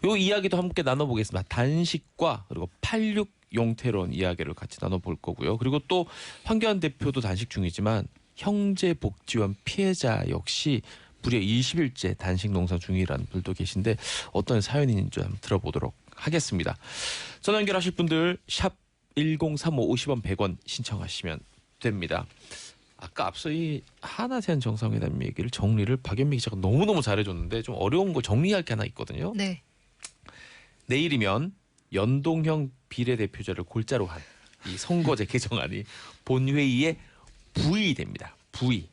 요 이야기도 함께 나눠보겠습니다. 단식과 그리고 86 용태론 이야기를 같이 나눠볼 거고요. 그리고 또 황교안 대표도 단식 중이지만 형제복지원 피해자 역시 무려 20일째 단식 농사 중이라는 분도 계신데 어떤 사연인지 한번 들어보도록 하겠습니다. 전화 연결하실 분들 샵 1035 50원 100원 신청하시면 됩니다. 아까 앞서 이 한아세안 정상회담 얘기를 정리를 박연미 기자가 너무너무 잘해줬는데 좀 어려운 거 정리할 게 하나 있거든요. 네. 내일이면 연동형 비례대표제를 골자로 한 이 선거제 개정안이 본회의에 부의됩니다. 부의.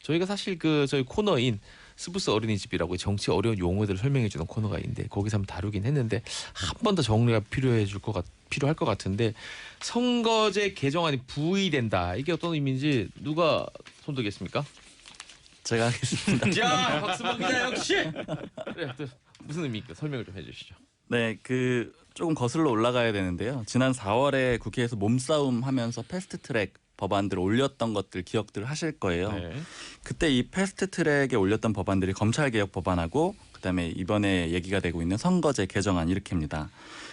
저희가 사실 그 저희 코너인 스브스 어린이집이라고 정치 어려운 용어들을 설명해주는 코너가 있는데 거기서 한번 다루긴 했는데 한 번 더 정리가 필요할 것 같은데 선거제 개정안이 부의된다. 이게 어떤 의미인지 누가 손들겠습니까? 제가 하겠습니다. 자, 박수범 기자 역시. 그래, 또 무슨 의미입니까? 설명을 좀 해주시죠. 네, 그 조금 거슬러 올라가야 되는데요. 지난 4월에 국회에서 몸싸움 하면서 패스트트랙 법안들을 올렸던 것들 기억들 하실 거예요. 네. 그때 이 패스트트랙에 올렸던 법안들이 검찰개혁 법안하고 그다음에 이번에 얘기가 되고 있는 선거제 개정안 이렇게입니다.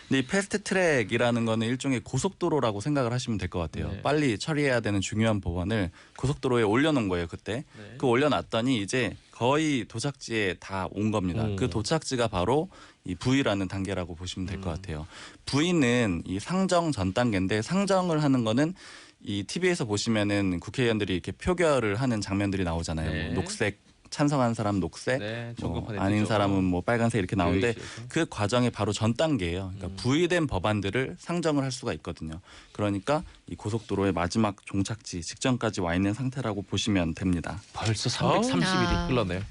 근데 이 패스트트랙이라는 거는 일종의 고속도로라고 생각을 하시면 될 것 같아요. 네. 빨리 처리해야 되는 중요한 법안을 고속도로에 올려놓은 거예요. 그때 네. 그 올려놨더니 이제 거의 도착지에 다 온 겁니다. 그 도착지가 바로 이 V라는 단계라고 보시면 될 것 같아요. V는 이 상정 전 단계인데 상정을 하는 거는 이 TV에서 보시면은 국회의원들이 이렇게 표결을 하는 장면들이 나오잖아요. 네. 뭐 녹색 찬성한 사람 녹색, 네, 뭐 전국판에 아닌 뜨죠. 사람은 뭐 빨간색 이렇게 나오는데 교육시에서. 그 과정이 바로 전 단계예요. 그러니까 부의된 법안들을 상정을 할 수가 있거든요. 그러니까 이 고속도로의 마지막 종착지 직전까지 와 있는 상태라고 보시면 됩니다. 벌써 330일이 아. 흘렀네요.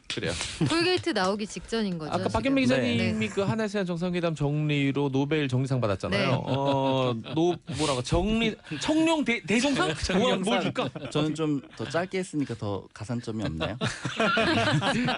그래요. 톨게이트 나오기 직전인 거죠. 아까 지금. 박연미 기자님이 네. 그 한아세안 정상회담 정리로 노벨 정리상 받았잖아요. 네. 뭐라고 청룡 대종상? 뭘 줄까? 저는 좀 더 짧게 했으니까 더 가산점이 없나요?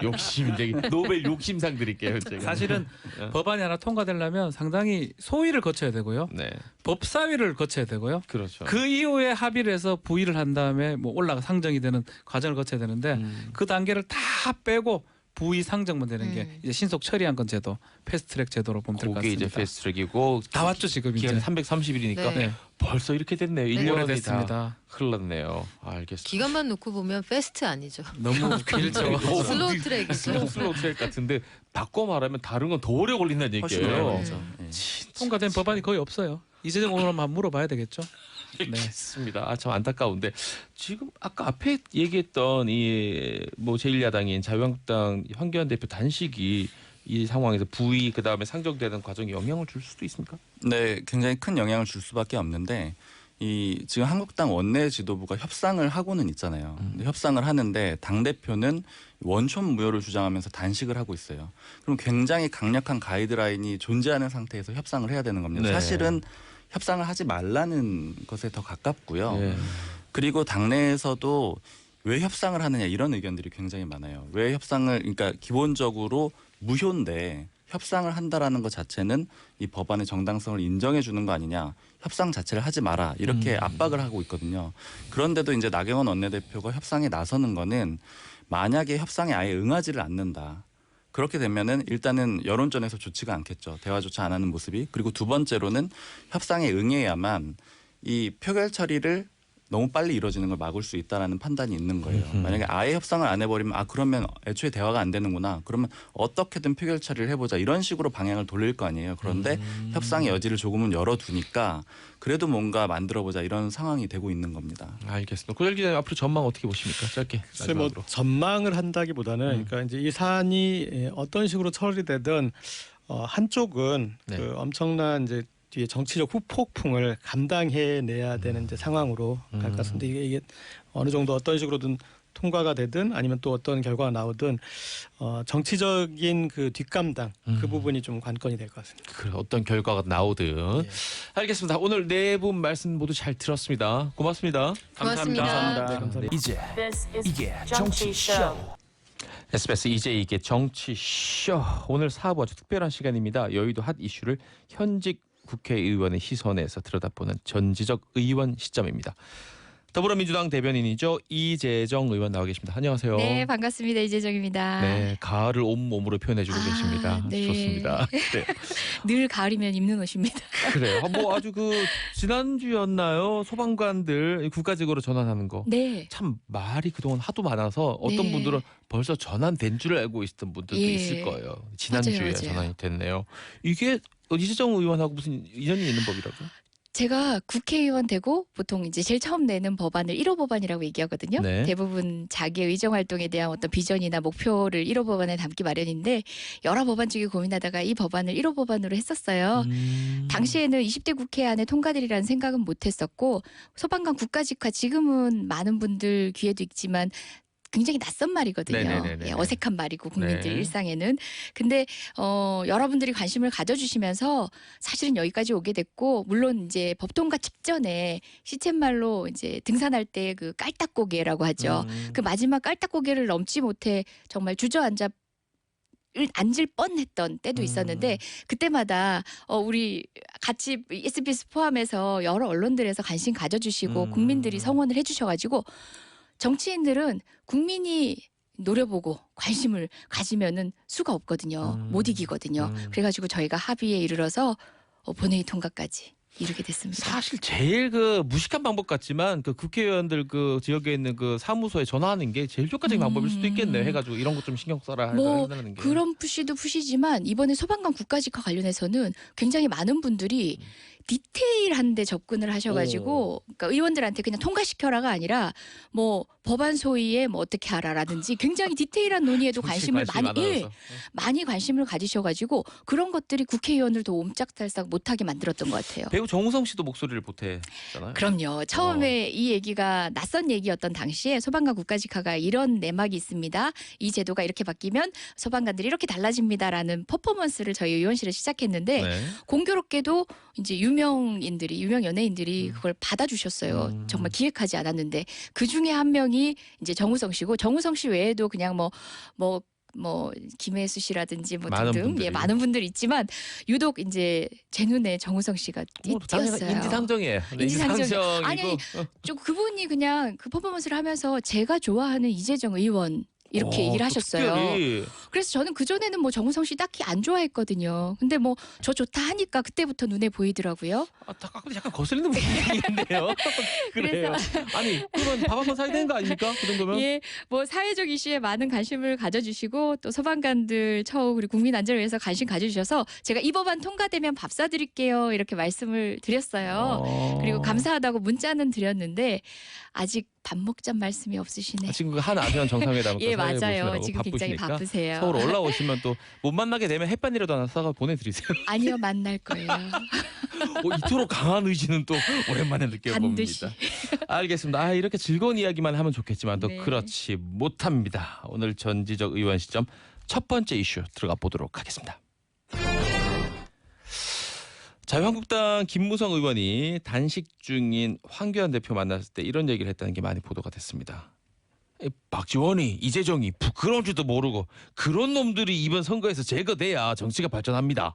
욕심 되게 노벨 욕심상 드릴게요. 제가. 사실은 네. 법안이 하나 통과되려면 상당히 소위를 거쳐야 되고요. 네, 법사위를 거쳐야 되고요. 그렇죠. 그 이후에 합의를 해서 부의를 한 다음에 뭐 올라가 상정이 되는 과정을 거쳐야 되는데 그 단계를 다 빼고 부의 상정만 되는 게 이제 신속 처리한 건 제도 패스트트랙 제도로 보면 될 것 그게 같습니다. 이제 패스트트랙이고 다 왔죠 지금 이제. 기간이 330일이니까 네. 네. 벌써 이렇게 됐네요. 네. 1년이 다 오래됐습니다. 흘렀네요. 알겠습니다. 기간만 놓고 보면 패스트 아니죠. 너무 길죠. 슬로우 트랙이죠. 슬로우 트랙 같은데 바꿔 말하면 다른 건 더 오래 걸린다는 훨씬 오래 얘기예요. 걸리죠. 예. 통과된 법안이 거의 없어요. 이재정 의원 한번 물어봐야 되겠죠. 알겠습니다. 참 안타까운데 지금 아까 앞에 얘기했던 이 뭐 제1야당인 자유한국당 황교안 대표 단식이 이 상황에서 부의 그다음에 상정되는 과정에 영향을 줄 수도 있습니까? 네, 굉장히 큰 영향을 줄 수밖에 없는데 이 지금 한국당 원내 지도부가 협상을 하고는 있잖아요. 근데 협상을 하는데 당 대표는 원촌 무효를 주장하면서 단식을 하고 있어요. 그럼 굉장히 강력한 가이드라인이 존재하는 상태에서 협상을 해야 되는 겁니다. 네. 사실은 협상을 하지 말라는 것에 더 가깝고요. 네. 그리고 당내에서도 왜 협상을 하느냐 이런 의견들이 굉장히 많아요. 왜 협상을 그러니까 기본적으로 무효인데 협상을 한다라는 것 자체는 이 법안의 정당성을 인정해 주는 거 아니냐. 협상 자체를 하지 마라. 이렇게 압박을 하고 있거든요. 그런데도 이제 나경원 원내대표가 협상에 나서는 거는 만약에 협상에 아예 응하지를 않는다. 그렇게 되면은 일단은 여론전에서 좋지가 않겠죠. 대화조차 안 하는 모습이. 그리고 두 번째로는 협상에 응해야만 이 표결 처리를 너무 빨리 이루어지는 걸 막을 수 있다라는 판단이 있는 거예요. 만약에 아예 협상을 안 해버리면 그러면 애초에 대화가 안 되는구나. 그러면 어떻게든 표결 처리를 해보자. 이런 식으로 방향을 돌릴 거 아니에요. 그런데 협상의 여지를 조금은 열어두니까 그래도 뭔가 만들어보자 이런 상황이 되고 있는 겁니다. 알겠습니다. 고열 기자님 앞으로 전망 어떻게 보십니까? 짧게 글쎄 뭐 마지막으로. 전망을 한다기보다는 그러니까 이제 이 사안이 어떤 식으로 처리되든 한쪽은 네. 그 엄청난 이제 뒤에 정치적 후폭풍을 감당해내야 되는 이제 상황으로 갈 것 같습니다. 이게 어느 정도 어떤 식으로든 통과가 되든 아니면 또 어떤 결과가 나오든 정치적인 그 뒷감당 그 부분이 좀 관건이 될 것 같습니다. 그래, 어떤 결과가 나오든 예. 알겠습니다. 오늘 네 분 말씀 모두 잘 들었습니다. 고맙습니다. 고맙습니다. 네, 감사합니다. 이제 이게 정치쇼. SBS 이제 이게 정치쇼. 오늘 4부 아주 특별한 시간입니다. 여의도 핫 이슈를 현직 국회의원의 시선에서 들여다보는 전지적 의원 시점입니다. 더불어민주당 대변인이죠. 이재정 의원 나와 계십니다. 안녕하세요. 네, 반갑습니다. 이재정입니다. 네, 가을을 온몸으로 표현해주고 계십니다. 네. 좋습니다. 네. 늘 가을이면 입는 옷입니다. 그래요. 뭐 아주 지난주였나요? 소방관들 국가직으로 전환하는 거. 네. 참 말이 그동안 하도 많아서 어떤 네. 분들은 벌써 전환된 줄 알고 있었던 분들도 예. 있을 거예요. 지난주에 맞아요. 전환이 됐네요. 이게 이재정 의원하고 무슨 인연이 있는 법이라고요? 제가 국회의원 되고 보통 이제 제일 처음 내는 법안을 1호 법안이라고 얘기하거든요. 네. 대부분 자기의 의정 활동에 대한 어떤 비전이나 목표를 1호 법안에 담기 마련인데 여러 법안 중에 고민하다가 이 법안을 1호 법안으로 했었어요. 당시에는 20대 국회 안에 통과되리라는 생각은 못했었고 소방관 국가직화 지금은 많은 분들 귀에도 있지만 굉장히 낯선 말이거든요. 네네네네. 예, 어색한 말이고 국민들 네. 일상에는. 근데 여러분들이 관심을 가져주시면서 사실은 여기까지 오게 됐고 물론 이제 법통과 직전에 시쳇말로 이제 등산할 때 그 깔딱고개라고 하죠. 그 마지막 깔딱고개를 넘지 못해 정말 주저앉아 앉을 뻔했던 때도 있었는데 그때마다 우리 같이 SBS 포함해서 여러 언론들에서 관심 가져주시고 국민들이 성원을 해주셔가지고 정치인들은 국민이 노려보고 관심을 가지면은 수가 없거든요. 못 이기거든요. 그래가지고 저희가 합의에 이르러서 본회의 통과까지 이르게 됐습니다. 사실 제일 그 무식한 방법 같지만 그 국회의원들 그 지역에 있는 그 사무소에 전화하는 게 제일 효과적인 방법일 수도 있겠네요. 해가지고 이런 것 좀 신경 써라 하는 게. 그런 푸시도 푸시지만 이번에 소방관 국가직화 관련해서는 굉장히 많은 분들이 디테일한데 접근을 하셔가지고 그러니까 의원들한테 그냥 통과시켜라가 아니라 뭐 법안 소위에 뭐 어떻게 하라라든지 굉장히 디테일한 논의에도 관심을 많이 관심을 가지셔가지고 그런 것들이 국회의원들도 옴짝달싹 못하게 만들었던 것 같아요. 배우 정우성 씨도 목소리를 보태잖아요. 그럼요. 처음에 이 얘기가 낯선 얘기였던 당시에 소방관 국가직화가 이런 내막이 있습니다. 이 제도가 이렇게 바뀌면 소방관들이 이렇게 달라집니다라는 퍼포먼스를 저희 의원실에 시작했는데 네. 공교롭게도 이제 유명 연예인들이 그걸 받아주셨어요. 정말 기획하지 않았는데 그 중에 한 명이 이제 정우성 씨고 정우성 씨 외에도 그냥 뭐 김혜수 씨라든지 뭐 등등 많은 분들이 있지만 유독 이제 제 눈에 정우성 씨가 띄었어요. 인지상정이에요. 인지상정이고 아니 좀 그분이 그냥 그 퍼포먼스를 하면서 제가 좋아하는 이재정 의원 이렇게 얘기를 하셨어요. 특별히. 그래서 저는 그전에는 뭐 정우성 씨 딱히 안 좋아했거든요. 근데 뭐 저 좋다 하니까 그때부터 눈에 보이더라고요. 가끔 약간 거슬리는 부분이 있는데요. 그래요. 아니 그러면 밥 한번 사야 되는 거 아닙니까? 그 정도면? 예, 뭐 사회적 이슈에 많은 관심을 가져주시고 또 소방관들 처우 그리고 국민 안전을 위해서 관심 가져주셔서 제가 이 법안 통과되면 밥 사드릴게요 이렇게 말씀을 드렸어요. 그리고 감사하다고 문자는 드렸는데 아직 밥 먹자 말씀이 없으시네. 지금 한 아세안 정상회담 예 맞아요. 지금 굉장히 바쁘세요. 서울 올라오시면 또 못 만나게 되면 햇반이라도 하나 사가 보내드리세요. 아니요 만날 거예요. 이토록 강한 의지는 또 오랜만에 느껴봅니다. 알겠습니다. 이렇게 즐거운 이야기만 하면 좋겠지만 또 그렇지 못합니다. 오늘 전지적 의원 시점 첫 번째 이슈 들어가 보도록 하겠습니다. 자유한국당 김무성 의원이 단식 중인 황교안 대표 만났을 때 이런 얘기를 했다는 게 많이 보도가 됐습니다. 박지원이 이재정이 부끄러운 줄도 모르고 그런 놈들이 이번 선거에서 제거돼야 정치가 발전합니다.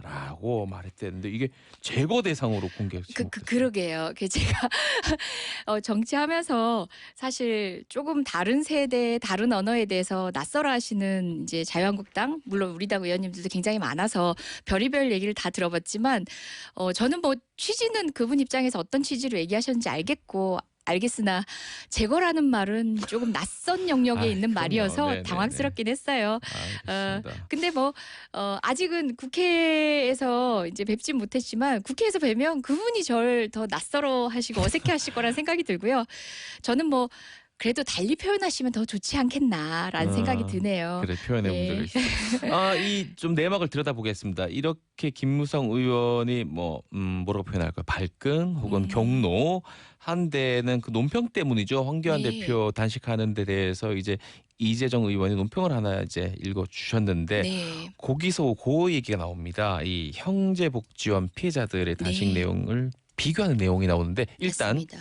라고 말했대는데 이게 제거 대상으로 공개. 그러게요. 제가 정치하면서 사실 조금 다른 세대, 다른 언어에 대해서 낯설어 하시는 이제 자유한국당 물론 우리 당 의원님들도 굉장히 많아서 별의별 얘기를 다 들어봤지만 저는 뭐 취지는 그분 입장에서 어떤 취지로 얘기하셨는지 알겠으나 제거라는 말은 조금 낯선 영역에 있는 말이어서 네네네. 당황스럽긴 했어요. 알겠습니다. 근데 아직은 국회에서 이제 뵙진 못했지만 국회에서 뵈면 그분이 절 더 낯설어 하시고 어색해 하실 거라는 생각이 들고요. 저는 그래도 달리 표현하시면 더 좋지 않겠나라는 생각이 드네요. 그래 표현의 문제가 있어요. 이 좀 내막을 들여다보겠습니다. 이렇게 김무성 의원이 뭐라고 표현할까요? 발끈 혹은 경로 한 데는 그 논평 때문이죠. 황교안 대표 단식하는 데 대해서 이제 이재정 의원이 논평을 하나 이제 읽어 주셨는데 거기서 그 얘기가 나옵니다. 이 형제복지원 피해자들의 단식 내용을 비교하는 내용이 나오는데 일단 맞습니다.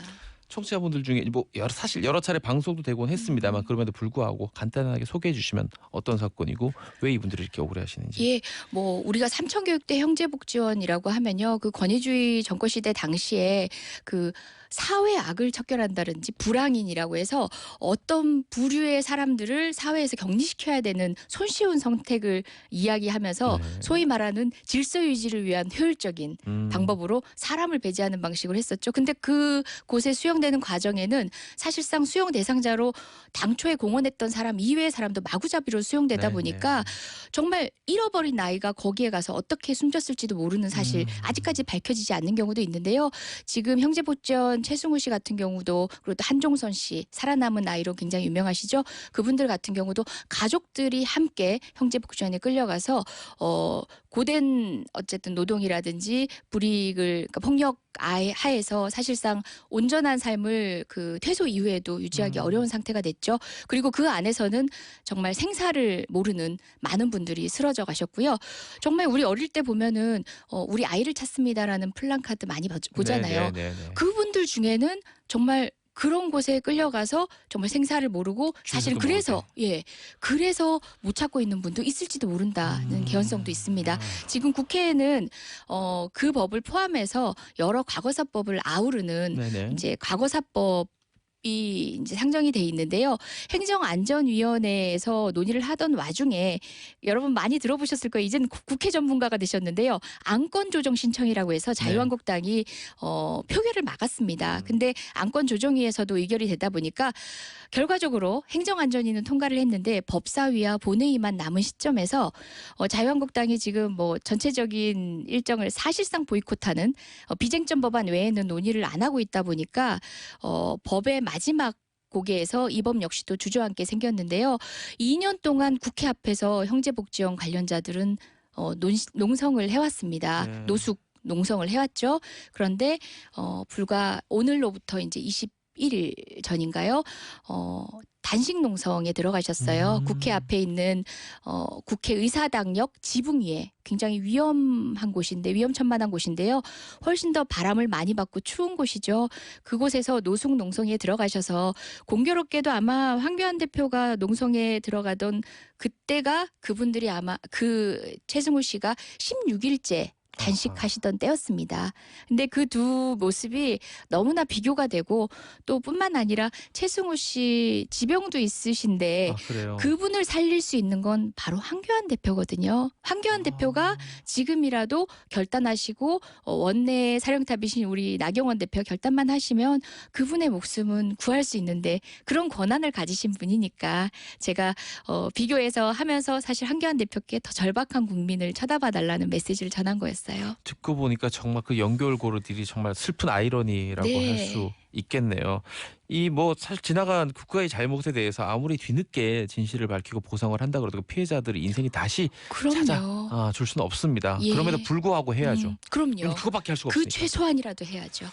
청취자분들 중에 사실 여러 차례 방송도 되곤 했습니다만 그럼에도 불구하고 간단하게 소개해 주시면 어떤 사건이고 왜 이분들이 이렇게 억울해하시는지. 예, 우리가 삼천교육대 형제복지원이라고 하면요, 그 권위주의 정권 시대 당시에 그 사회 악을 척결한다든지 불황인이라고 해서 어떤 부류의 사람들을 사회에서 격리시켜야 되는 손쉬운 선택을 이야기하면서 소위 말하는 질서 유지를 위한 효율적인 방법으로 사람을 배제하는 방식으로 했었죠. 근데 그곳에 수용되는 과정에는 사실상 수용 대상자로 당초에 공헌했던 사람 이외의 사람도 마구잡이로 수용되다 보니까 정말 잃어버린 나이가 거기에 가서 어떻게 숨졌을지도 모르는 사실 아직까지 밝혀지지 않는 경우도 있는데요. 지금 형제복지원 최승우 씨 같은 경우도 그리고 또 한종선 씨 살아남은 아이로 굉장히 유명하시죠. 그분들 같은 경우도 가족들이 함께 형제복지원에 끌려가서 고된 어쨌든 노동이라든지 불이익을 그러니까 폭력 하에서 사실상 온전한 삶을 그 퇴소 이후에도 유지하기 어려운 상태가 됐죠. 그리고 그 안에서는 정말 생사를 모르는 많은 분들이 쓰러져 가셨고요. 정말 우리 어릴 때 보면은 우리 아이를 찾습니다라는 플랜카드 많이 보잖아요. 그분들 중에는 정말 그런 곳에 끌려가서 정말 생사를 모르고 사실 그래서 못 찾고 있는 분도 있을지도 모른다는 개연성도 있습니다. 지금 국회에는 그 법을 포함해서 여러 과거사법을 아우르는 이제 과거사법 이제 상정이 돼 있는데요. 행정안전위원회에서 논의를 하던 와중에 여러분 많이 들어보셨을 거예요. 이제는 국회 전문가가 되셨는데요. 안건 조정 신청이라고 해서 자유한국당이 표결을 막았습니다. 근데 안건조정위에서도 의결이 되다 보니까 결과적으로 행정안전위는 통과를 했는데 법사위와 본회의만 남은 시점에서 자유한국당이 지금 뭐 전체적인 일정을 사실상 보이콧하는 비쟁점 법안 외에는 논의를 안 하고 있다 보니까 법의 마지막 고개에서 이 법 역시도 주저앉게 생겼는데요. 2년 동안 국회 앞에서 형제복지원 관련자들은 농성을 해왔습니다. 네. 노숙 농성을 해왔죠. 그런데 불과 오늘로부터 이제 21일 전인가요? 단식 농성에 들어가셨어요. 국회 앞에 있는 국회의사당역 지붕 위에 굉장히 위험한 곳인데 위험천만한 곳인데요. 훨씬 더 바람을 많이 받고 추운 곳이죠. 그곳에서 노숙 농성에 들어가셔서 공교롭게도 아마 황교안 대표가 농성에 들어가던 그때가 그분들이 아마 그 최승우 씨가 16일째 단식하시던 때였습니다. 근데 그 두 모습이 너무나 비교가 되고 또 뿐만 아니라 최승우 씨 지병도 있으신데 그래요. 그분을 살릴 수 있는 건 바로 황교안 대표거든요. 황교안 대표가 지금이라도 결단하시고 원내 사령탑이신 우리 나경원 대표 결단만 하시면 그분의 목숨은 구할 수 있는데 그런 권한을 가지신 분이니까 제가 비교해서 하면서 사실 황교안 대표께 더 절박한 국민을 쳐다봐 달라는 메시지를 전한 거였어요. 듣고 보니까 정말 그 연결고리들이 정말 슬픈 아이러니라고 네. 할 수 있겠네요. 이 뭐 사실 지나간 국가의 잘못에 대해서 아무리 뒤늦게 진실을 밝히고 보상을 한다 그래도 그 피해자들의 인생이 다시 그럼요. 찾아줄 수는 없습니다. 예. 그럼에도 불구하고 해야죠. 그럼요. 이건 그거밖에 할 수가 그 없으니까. 최소한이라도 해야죠.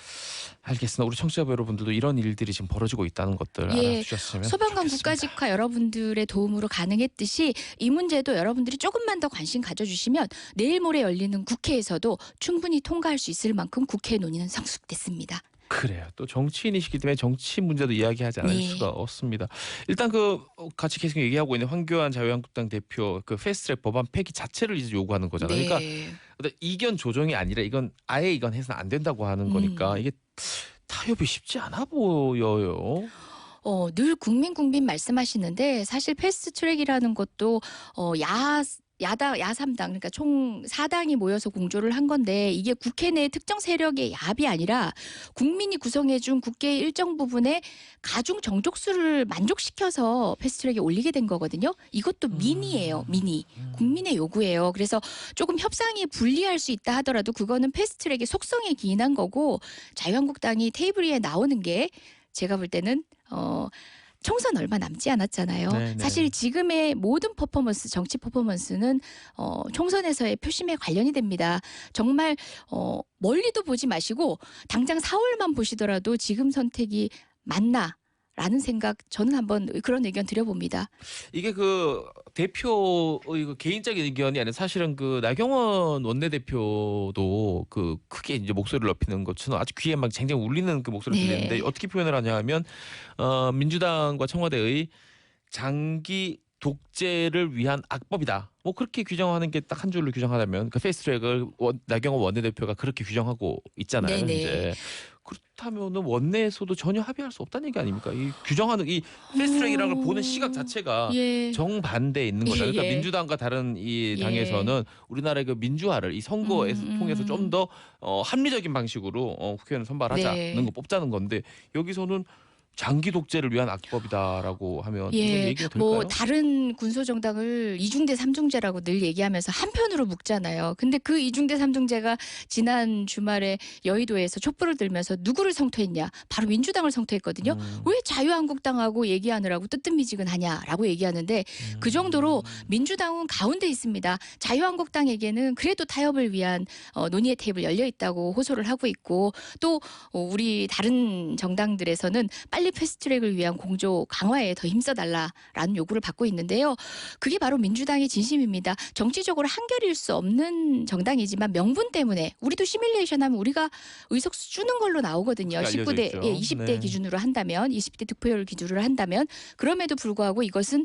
알겠습니다. 우리 청취자 여러분들도 이런 일들이 지금 벌어지고 있다는 것들 예. 알아주셨으면 소방관 좋겠습니다. 국가직화 여러분들의 도움으로 가능했듯이 이 문제도 여러분들이 조금만 더 관심 가져주시면 내일 모레 열리는 국회에서도 충분히 통과할 수 있을 만큼 국회 논의는 성숙됐습니다. 그래요. 또 정치인이시기 때문에 정치 문제도 이야기하지 않을 네. 수가 없습니다. 일단 그 같이 계속 얘기하고 있는 황교안 자유한국당 대표 그 패스트트랙 법안 폐기 자체를 이제 요구하는 거잖아요. 네. 그러니까 어떤 이견 조정이 아니라 이건 아예 이건 해서는 안 된다고 하는 거니까 이게 타협이 쉽지 않아 보여요. 늘 국민 말씀하시는데 사실 패스트트랙이라는 것도 야삼당 그러니까 총 4당이 모여서 공조를 한 건데 이게 국회 내 특정 세력의 야합이 아니라 국민이 구성해준 국회 일정 부분의 가중 정족수를 만족시켜서 패스트트랙에 올리게 된 거거든요. 이것도 민의예요. 민의. 국민의 요구예요. 그래서 조금 협상이 불리할 수 있다 하더라도 그거는 패스트트랙의 속성에 기인한 거고 자유한국당이 테이블 위에 나오는 게 제가 볼 때는 총선 얼마 남지 않았잖아요. 네네. 사실 지금의 모든 퍼포먼스, 정치 퍼포먼스는 총선에서의 표심에 관련이 됩니다. 정말 멀리도 보지 마시고 당장 4월만 보시더라도 지금 선택이 맞나? 라는 생각 저는 한번 그런 의견 드려봅니다. 이게 그 대표의 그 개인적인 의견이 아니라 사실은 그 나경원 원내대표도 그 크게 이제 목소리를 높이는 것처럼 아주 귀에 막 쟁쟁 울리는 그 목소리를 네. 들리는데 어떻게 표현을 하냐면 민주당과 청와대의 장기 독재를 위한 악법이다. 뭐 그렇게 규정하는 게 딱 한 줄로 규정하다면 그 패스트트랙을 나경원 원내대표가 그렇게 규정하고 있잖아요. 네네. 이제 그렇다면은 원내에서도 전혀 합의할 수 없다는 얘기 아닙니까? 이 규정하는 이 패스트트랙이라는 걸 보는 시각 자체가 예. 정반대에 있는 거잖아요. 그러니까 예. 민주당과 다른 이 예. 당에서는 우리나라의 그 민주화를 이 선거에서 통해서 좀 더 합리적인 방식으로 국회의원 선발하자는 네. 거 뽑자는 건데 여기서는 장기 독재를 위한 악법이다라고 하면 이건 예, 얘기가 될까요? 뭐 다른 군소정당을 이중대 삼중제라고 늘 얘기하면서 한편으로 묶잖아요. 근데 그 이중대 삼중제가 지난 주말에 여의도에서 촛불을 들면서 누구를 성토했냐? 바로 민주당을 성토했거든요. 왜 자유한국당하고 얘기하느라고 뜨뜻미지근하냐라고 얘기하는데 그 정도로 민주당은 가운데 있습니다. 자유한국당에게는 그래도 타협을 위한 논의의 테이블 열려 있다고 호소를 하고 있고 또 우리 다른 정당들에서는 빨리 패스트트랙을 위한 공조 강화에 더 힘써달라라는 요구를 받고 있는데요. 그게 바로 민주당의 진심입니다. 정치적으로 한결일 수 없는 정당이지만 명분 때문에 우리도 시뮬레이션하면 우리가 의석수 주는 걸로 나오거든요. 알려져 19대, 있죠. 20대 네. 기준으로 한다면 20대 득표율 기준으로 한다면 그럼에도 불구하고 이것은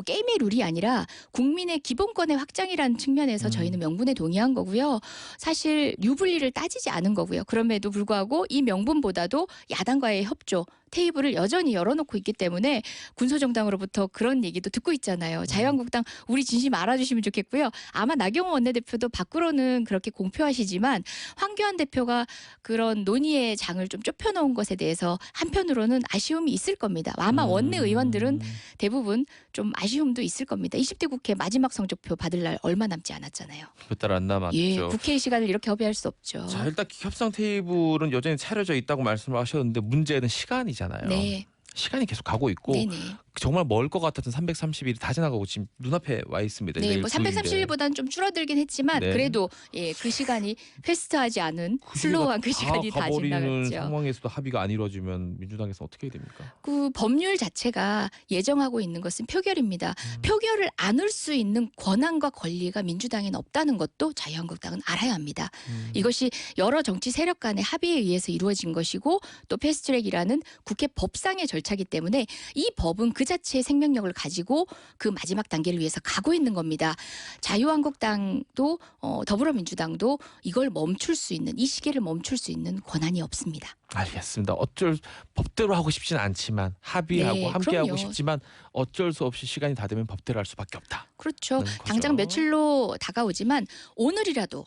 게임의 룰이 아니라 국민의 기본권의 확장이라는 측면에서 저희는 명분에 동의한 거고요. 사실 유불리를 따지지 않은 거고요. 그럼에도 불구하고 이 명분보다도 야당과의 협조 테이블을 여전히 열어놓고 있기 때문에 군소정당으로부터 그런 얘기도 듣고 있잖아요. 자유한국당 우리 진심 알아주시면 좋겠고요. 아마 나경원 원내대표도 밖으로는 그렇게 공표하시지만 황교안 대표가 그런 논의의 장을 좀 좁혀놓은 것에 대해서 한편으로는 아쉬움이 있을 겁니다. 아마 원내 의원들은 대부분 좀 아쉬움도 있을 겁니다. 20대 국회 마지막 성적표 받을 날 얼마 남지 않았잖아요. 몇 달 안 남았죠. 예, 국회의 시간을 이렇게 허비할 수 없죠. 자, 일단 협상 테이블은 여전히 차려져 있다고 말씀을 하셨는데 문제는 시간이잖아요. 네, 시간이 계속 가고 있고 네네. 정말 멀 것 같았던 330일이 다 지나가고 지금 눈앞에 와 있습니다. 네, 내일 뭐 9일인데. 330일보다는 좀 줄어들긴 했지만 네. 그래도 예, 그 시간이 패스트하지 않은 슬로우한 그 시간이 다 가버리는 지나갔죠. 상황에서도 합의가 안 이루어지면 민주당에서 어떻게 해야 됩니까? 그 법률 자체가 예정하고 있는 것은 표결입니다. 표결을 안을 수 있는 권한과 권리가 민주당에는 없다는 것도 자유한국당은 알아야 합니다. 이것이 여러 정치 세력 간의 합의에 의해서 이루어진 것이고 또 패스트트랙이라는 국회 법상의 절차이기 때문에 이 법은 그 자체의 생명력을 가지고 그 마지막 단계를 위해서 가고 있는 겁니다. 자유한국당도 더불어민주당도 이걸 멈출 수 있는 이 시기를 멈출 수 있는 권한이 없습니다. 알겠습니다. 어쩔 법대로 하고 싶지는 않지만 합의하고 네, 함께하고 그럼요. 싶지만 어쩔 수 없이 시간이 다 되면 법대로 할 수밖에 없다. 그렇죠. 거죠. 당장 며칠로 다가오지만 오늘이라도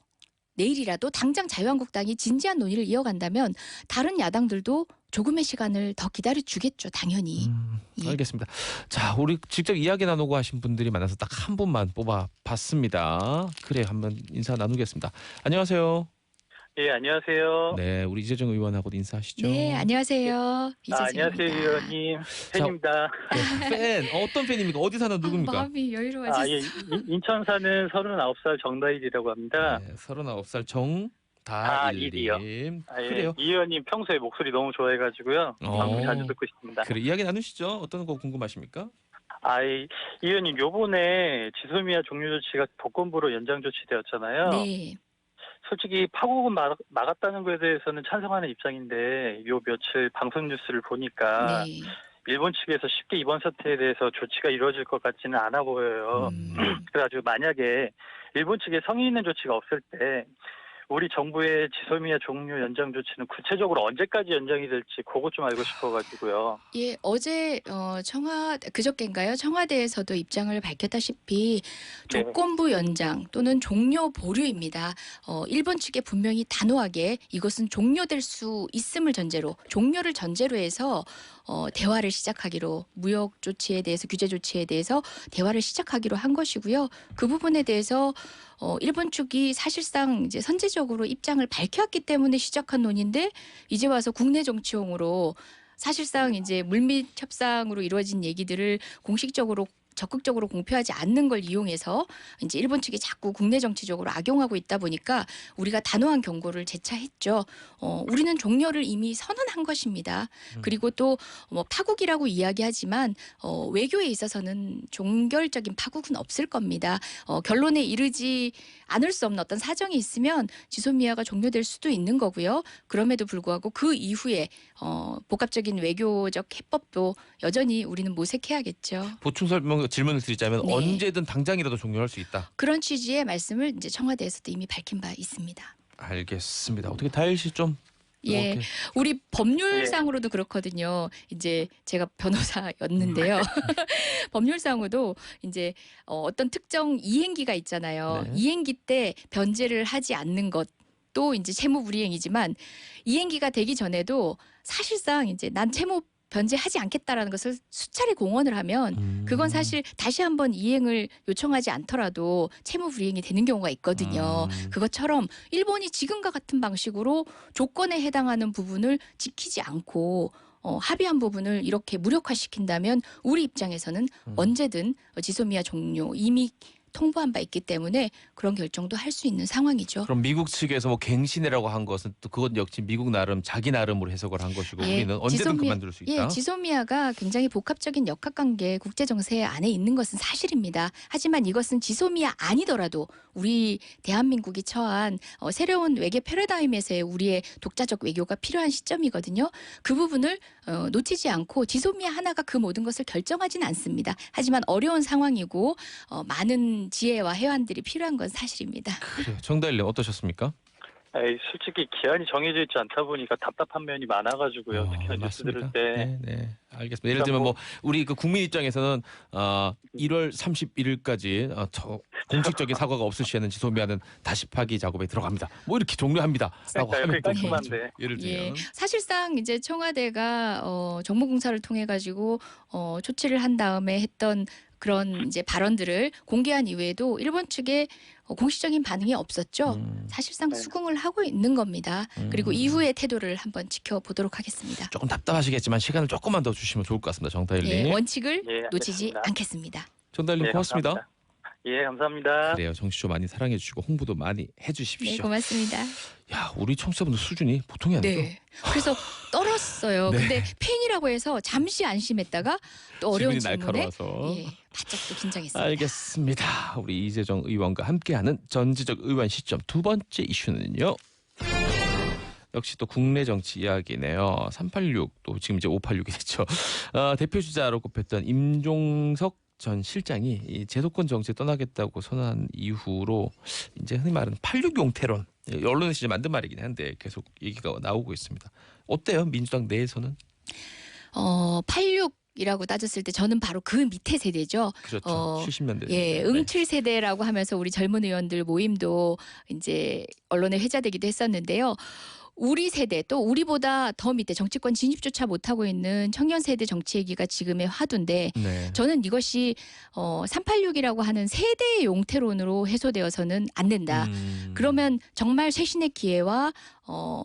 내일이라도 당장 자유한국당이 진지한 논의를 이어간다면 다른 야당들도 조금의 시간을 더 기다려 주겠죠. 당연히. 예. 알겠습니다. 자, 우리 직접 이야기 나누고 하신 분들이 많아서 딱 한 분만 뽑아봤습니다. 그래, 한번 인사 나누겠습니다. 안녕하세요. 예, 안녕하세요. 네, 우리 이재정 의원하고도 인사하시죠. 네, 안녕하세요. 이재정입니다. 안녕하세요, 의원님. 팬입니다. 팬, 어떤 팬입니까? 어디 사는 누굽니까? 마음이 여유로워졌어. 예, 인천 사는 39살 정다일이라고 합니다. 네, 39살 다일이요. 정다일님. 예, 그래요. 이 의원님 평소에 목소리 너무 좋아해가지고요. 방송 자주 듣고 있습니다. 그래, 이야기 나누시죠. 어떤 거 궁금하십니까? 이 의원님 요번에 지소미아 종료 조치가 조건부로 연장 조치되었잖아요. 네. 솔직히 파국은 막았다는 거에 대해서는 찬성하는 입장인데 요 며칠 방송 뉴스를 보니까 네. 일본 측에서 쉽게 이번 사태에 대해서 조치가 이루어질 것 같지는 않아 보여요. 그래가지고 만약에 일본 측에 성의 있는 조치가 없을 때 우리 정부의 지소미아 종료 연장 조치는 구체적으로 언제까지 연장이 될지 그것 좀 알고 싶어가지고요. 예, 어제 그저께인가요? 청와대에서도 입장을 밝혔다시피 조건부 연장 또는 종료 보류입니다. 일본 측에 분명히 단호하게 이것은 종료될 수 있음을 전제로 종료를 전제로 해서 대화를 시작하기로 무역 조치에 대해서 규제 조치에 대해서 대화를 시작하기로 한 것이고요. 그 부분에 대해서 일본 측이 사실상 이제 선제적으로 입장을 밝혔기 때문에 시작한 논의인데 이제 와서 국내 정치용으로 사실상 이제 물밑 협상으로 이루어진 얘기들을 공식적으로 적극적으로 공표하지 않는 걸 이용해서 이제 일본 측이 자꾸 국내 정치적으로 악용하고 있다 보니까 우리가 단호한 경고를 재차했죠. 우리는 종료를 이미 선언한 것입니다. 그리고 또 뭐 파국이라고 이야기하지만 외교에 있어서는 종결적인 파국은 없을 겁니다. 결론에 이르지 않을 수 없는 어떤 사정이 있으면 지소미아가 종료될 수도 있는 거고요. 그럼에도 불구하고 그 이후에 복합적인 외교적 해법도 여전히 우리는 모색해야겠죠. 보충 설명 질문을 드리자면 네. 언제든 당장이라도 종료할 수 있다. 그런 취지의 말씀을 이제 청와대에서도 이미 밝힌 바 있습니다. 알겠습니다. 어떻게 다일 씨 좀 예, 이렇게. 우리 법률상으로도 그렇거든요. 이제 제가 변호사였는데요. 법률상으로도 이제 어떤 특정 이행기가 있잖아요. 네. 이행기 때 변제를 하지 않는 것. 또 이제 채무 불이행이지만 이행기가 되기 전에도 사실상 이제 난 채무 변제하지 않겠다라는 것을 수차례 공언을 하면 그건 사실 다시 한번 이행을 요청하지 않더라도 채무 불이행이 되는 경우가 있거든요. 그것처럼 일본이 지금과 같은 방식으로 조건에 해당하는 부분을 지키지 않고 합의한 부분을 이렇게 무력화시킨다면 우리 입장에서는 언제든 지소미아 종료 이미 통보한 바 있기 때문에 그런 결정도 할 수 있는 상황이죠. 그럼 미국 측에서 뭐 갱신이라고 한 것은 또 그것 역시 미국 나름 자기 나름으로 해석을 한 것이고 예, 우리는 언제든 그만둘 수 있다. 예, 지소미아가 굉장히 복합적인 역학관계 국제정세 안에 있는 것은 사실입니다. 하지만 이것은 지소미아 아니더라도 우리 대한민국이 처한 새로운 외교 패러다임에서의 우리의 독자적 외교가 필요한 시점이거든요. 그 부분을 놓치지 않고 지소미아 하나가 그 모든 것을 결정하지는 않습니다. 하지만 어려운 상황이고 많은 지혜와 해완들이 필요한 건 사실입니다. 그래요. 정다일님 어떠셨습니까? 솔직히 기한이 정해져 있지 않다 보니까 답답한 면이 많아가지고요. 특히나 뉴스 들을 맞습니다. 때. 네, 네. 알겠습니다. 예를 들면 뭐 우리 그 국민 입장에서는 1월 31일까지 공식적인 사과가 없을 시에는 지소미아는 다시 파기 작업에 들어갑니다. 뭐 이렇게 종료합니다.라고 하면 또 깔끔한데. 예를 들면 예, 사실상 이제 청와대가 정무공사를 통해 가지고 조치를 한 다음에 했던 그런 이제 발언들을 공개한 이후에도 일본 측에 공식적인 반응이 없었죠. 사실상 네. 수긍을 하고 있는 겁니다. 그리고 이후의 태도를 한번 지켜보도록 하겠습니다. 조금 답답하시겠지만 시간을 조금만 더 주시면 좋을 것 같습니다. 정다일님. 예, 원칙을 예, 놓치지 알겠습니다. 않겠습니다. 정다일님 예, 고맙습니다. 감사합니다. 예, 감사합니다. 그래요. 정치쇼 많이 사랑해 주시고 홍보도 많이 네, 해주십시오. 고맙습니다. 야, 우리 청취자분들 수준이 보통이 아니죠. 네. 그래서 떨었어요. 네. 근데 팬이라고 해서 잠시 안심했다가 또 어려운 질문이 질문에 날카로워서. 예, 바짝 또 긴장했습니다. 알겠습니다. 우리 이재정 의원과 함께하는 전지적 의원 시점 두 번째 이슈는요. 역시 또 국내 정치 이야기네요. 386 또 지금 이제 586이 됐죠. 대표 주자로 꼽혔던 임종석 전 실장이 이 제도권 정치에 떠나겠다고 선언한 이후로 이제 흔히 말하는 86 용태론, 언론에서 이제 만든 말이긴 한데 계속 얘기가 나오고 있습니다. 어때요? 민주당 내에서는? 86이라고 따졌을 때 저는 바로 그 밑에 세대죠. 그렇죠. 70년대. 예, 응칠 세대라고 하면서 우리 젊은 의원들 모임도 이제 언론에 회자되기도 했었는데요. 우리 세대 또 우리보다 더 밑에 정치권 진입조차 못하고 있는 청년 세대 정치 얘기가 지금의 화두인데 네. 저는 이것이 386이라고 하는 세대의 용태론으로 해소되어서는 안 된다. 그러면 정말 쇄신의 기회와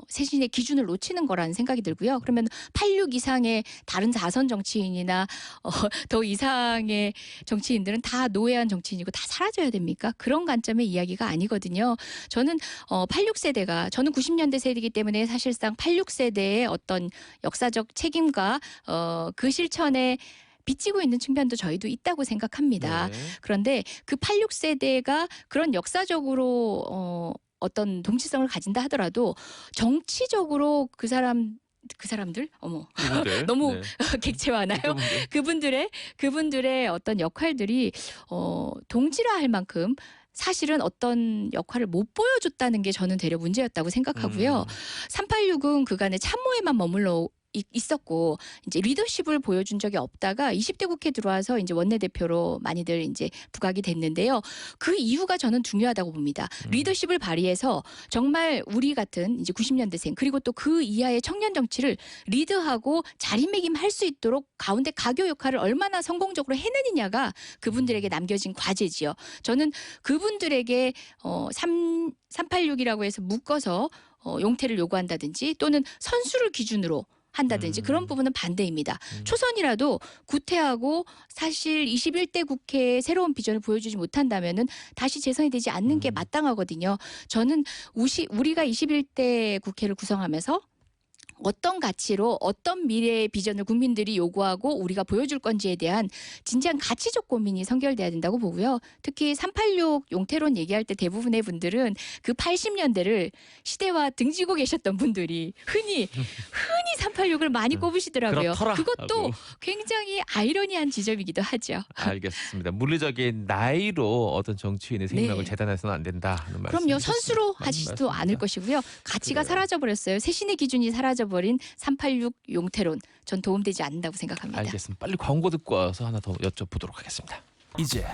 쇄신의 기준을 놓치는 거라는 생각이 들고요. 그러면 86 이상의 다른 4선 정치인이나 더 이상의 정치인들은 다 노예한 정치인이고 다 사라져야 됩니까? 그런 관점의 이야기가 아니거든요. 저는 86세대가 저는 90년대 세대이기 때문에 사실상 86세대의 어떤 역사적 책임과 그 실천에 빚지고 있는 측면도 저희도 있다고 생각합니다. 네. 그런데 그 86세대가 그런 역사적으로 어떤 동치성을 가진다 하더라도 정치적으로 그 사람들 누군데? 너무 네. 객체화하나요? 그분들의 어떤 역할들이 동질화할 만큼 사실은 어떤 역할을 못 보여줬다는 게 저는 되려 문제였다고 생각하고요. 386은 그간의 참모에만 머물러 있었고 이제 리더십을 보여준 적이 없다가 20대 국회 들어와서 이제 원내대표로 많이들 이제 부각이 됐는데요. 그 이유가 저는 중요하다고 봅니다. 리더십을 발휘해서 정말 우리 같은 이제 90년대생 그리고 또 그 이하의 청년 정치를 리드하고 자리매김할 수 있도록 가운데 가교 역할을 얼마나 성공적으로 해내느냐가 그분들에게 남겨진 과제지요. 저는 그분들에게 386이라고 해서 묶어서 용태를 요구한다든지 또는 선수를 기준으로 한다든지 그런 부분은 반대입니다. 초선이라도 구태하고 사실 21대 국회의 새로운 비전을 보여주지 못한다면은 다시 재선이 되지 않는 게 마땅하거든요. 저는 우리가 21대 국회를 구성하면서 어떤 가치로 어떤 미래의 비전을 국민들이 요구하고 우리가 보여줄 건지에 대한 진지한 가치적 고민이 선결돼야 된다고 보고요. 특히 386 용태론 얘기할 때 대부분의 분들은 그 80년대를 시대와 등지고 계셨던 분들이 흔히 386을 많이 꼽으시더라고요. 그렇더라 그것도 하고. 굉장히 아이러니한 지점이기도 하죠. 알겠습니다. 물리적인 나이로 어떤 정치인의 생명을 네. 재단해서는 안 된다 하는 말씀. 그럼요. 선수로 하지도 않을 것이고요. 가치가 그래요. 사라져버렸어요. 쇄신의 기준이 사라져버린 386 용태론 전 도움되지 않는다고 생각합니다. 알겠습니다. 빨리 광고 듣고 와서 하나 더 여쭤보도록 하겠습니다. 이제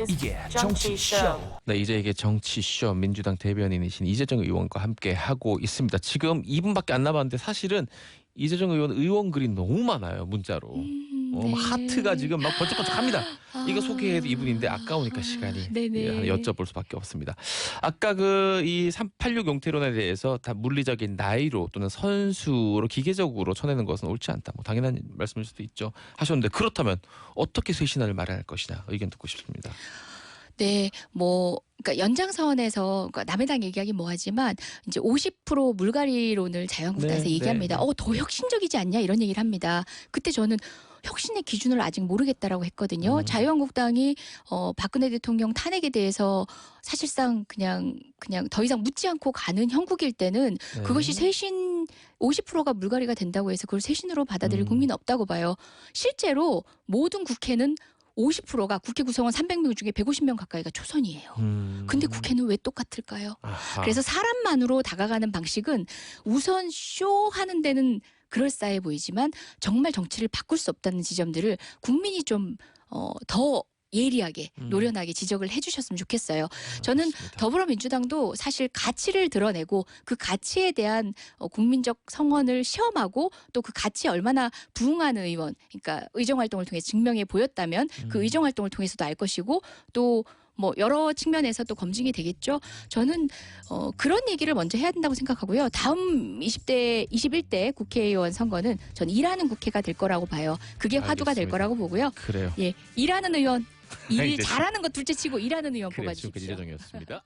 이게 정치쇼. 네, 이제 이게 정치쇼 민주당 대변인이신 이재정 의원과 함께 하고 있습니다. 지금 2분밖에 안 남았는데 사실은 이재정 의원 의원 글이 너무 많아요. 문자로. 네. 하트가 지금 막 번쩍번쩍합니다. 이거 소개해도 2분인데 아까우니까 시간이 네네. 하나 여쭤볼 수밖에 없습니다. 아까 이 386 용태론에 대해서 다 물리적인 나이로 또는 선수로 기계적으로 쳐내는 것은 옳지 않다. 뭐 당연한 말씀일 수도 있죠. 하셨는데 그렇다면 어떻게 쇄신을 마련할 것이냐 의견 듣고 싶습니다. 네, 그러니까 연장선에서 그러니까 남의 당 얘기하기 뭐하지만 이제 50% 물갈이론을 자유한국당에서 네, 얘기합니다. 네. 더 혁신적이지 않냐 이런 얘기를 합니다. 그때 저는 혁신의 기준을 아직 모르겠다라고 했거든요. 자유한국당이 박근혜 대통령 탄핵에 대해서 사실상 그냥 더 이상 묻지 않고 가는 형국일 때는 네. 그것이 쇄신 50%가 물갈이가 된다고 해서 그걸 쇄신으로 받아들일 국민은 없다고 봐요. 실제로 모든 국회는 50%가 국회 구성원 300명 중에 150명 가까이가 초선이에요. 근데 국회는 왜 똑같을까요? 아하. 그래서 사람만으로 다가가는 방식은 우선 쇼하는 데는 그럴싸해 보이지만 정말 정치를 바꿀 수 없다는 지점들을 국민이 좀 더 예리하게 노련하게 지적을 해주셨으면 좋겠어요. 저는 맞습니다. 더불어민주당도 사실 가치를 드러내고 그 가치에 대한 국민적 성원을 시험하고 또 그 가치에 얼마나 부응하는 의원, 그러니까 의정활동을 통해 증명해 보였다면 그 의정활동을 통해서도 알 것이고 또 뭐 여러 측면에서 또 검증이 되겠죠. 저는 그런 얘기를 먼저 해야 된다고 생각하고요. 다음 21대 국회의원 선거는 전 일하는 국회가 될 거라고 봐요. 그게 화두가 될 알겠습니다. 거라고 보고요. 그래요. 예, 일하는 의원, 일 알겠습니다. 잘하는 것 둘째치고 일하는 의원 그래요. 뽑아주십시오. 지금까지 이재정이었습니다.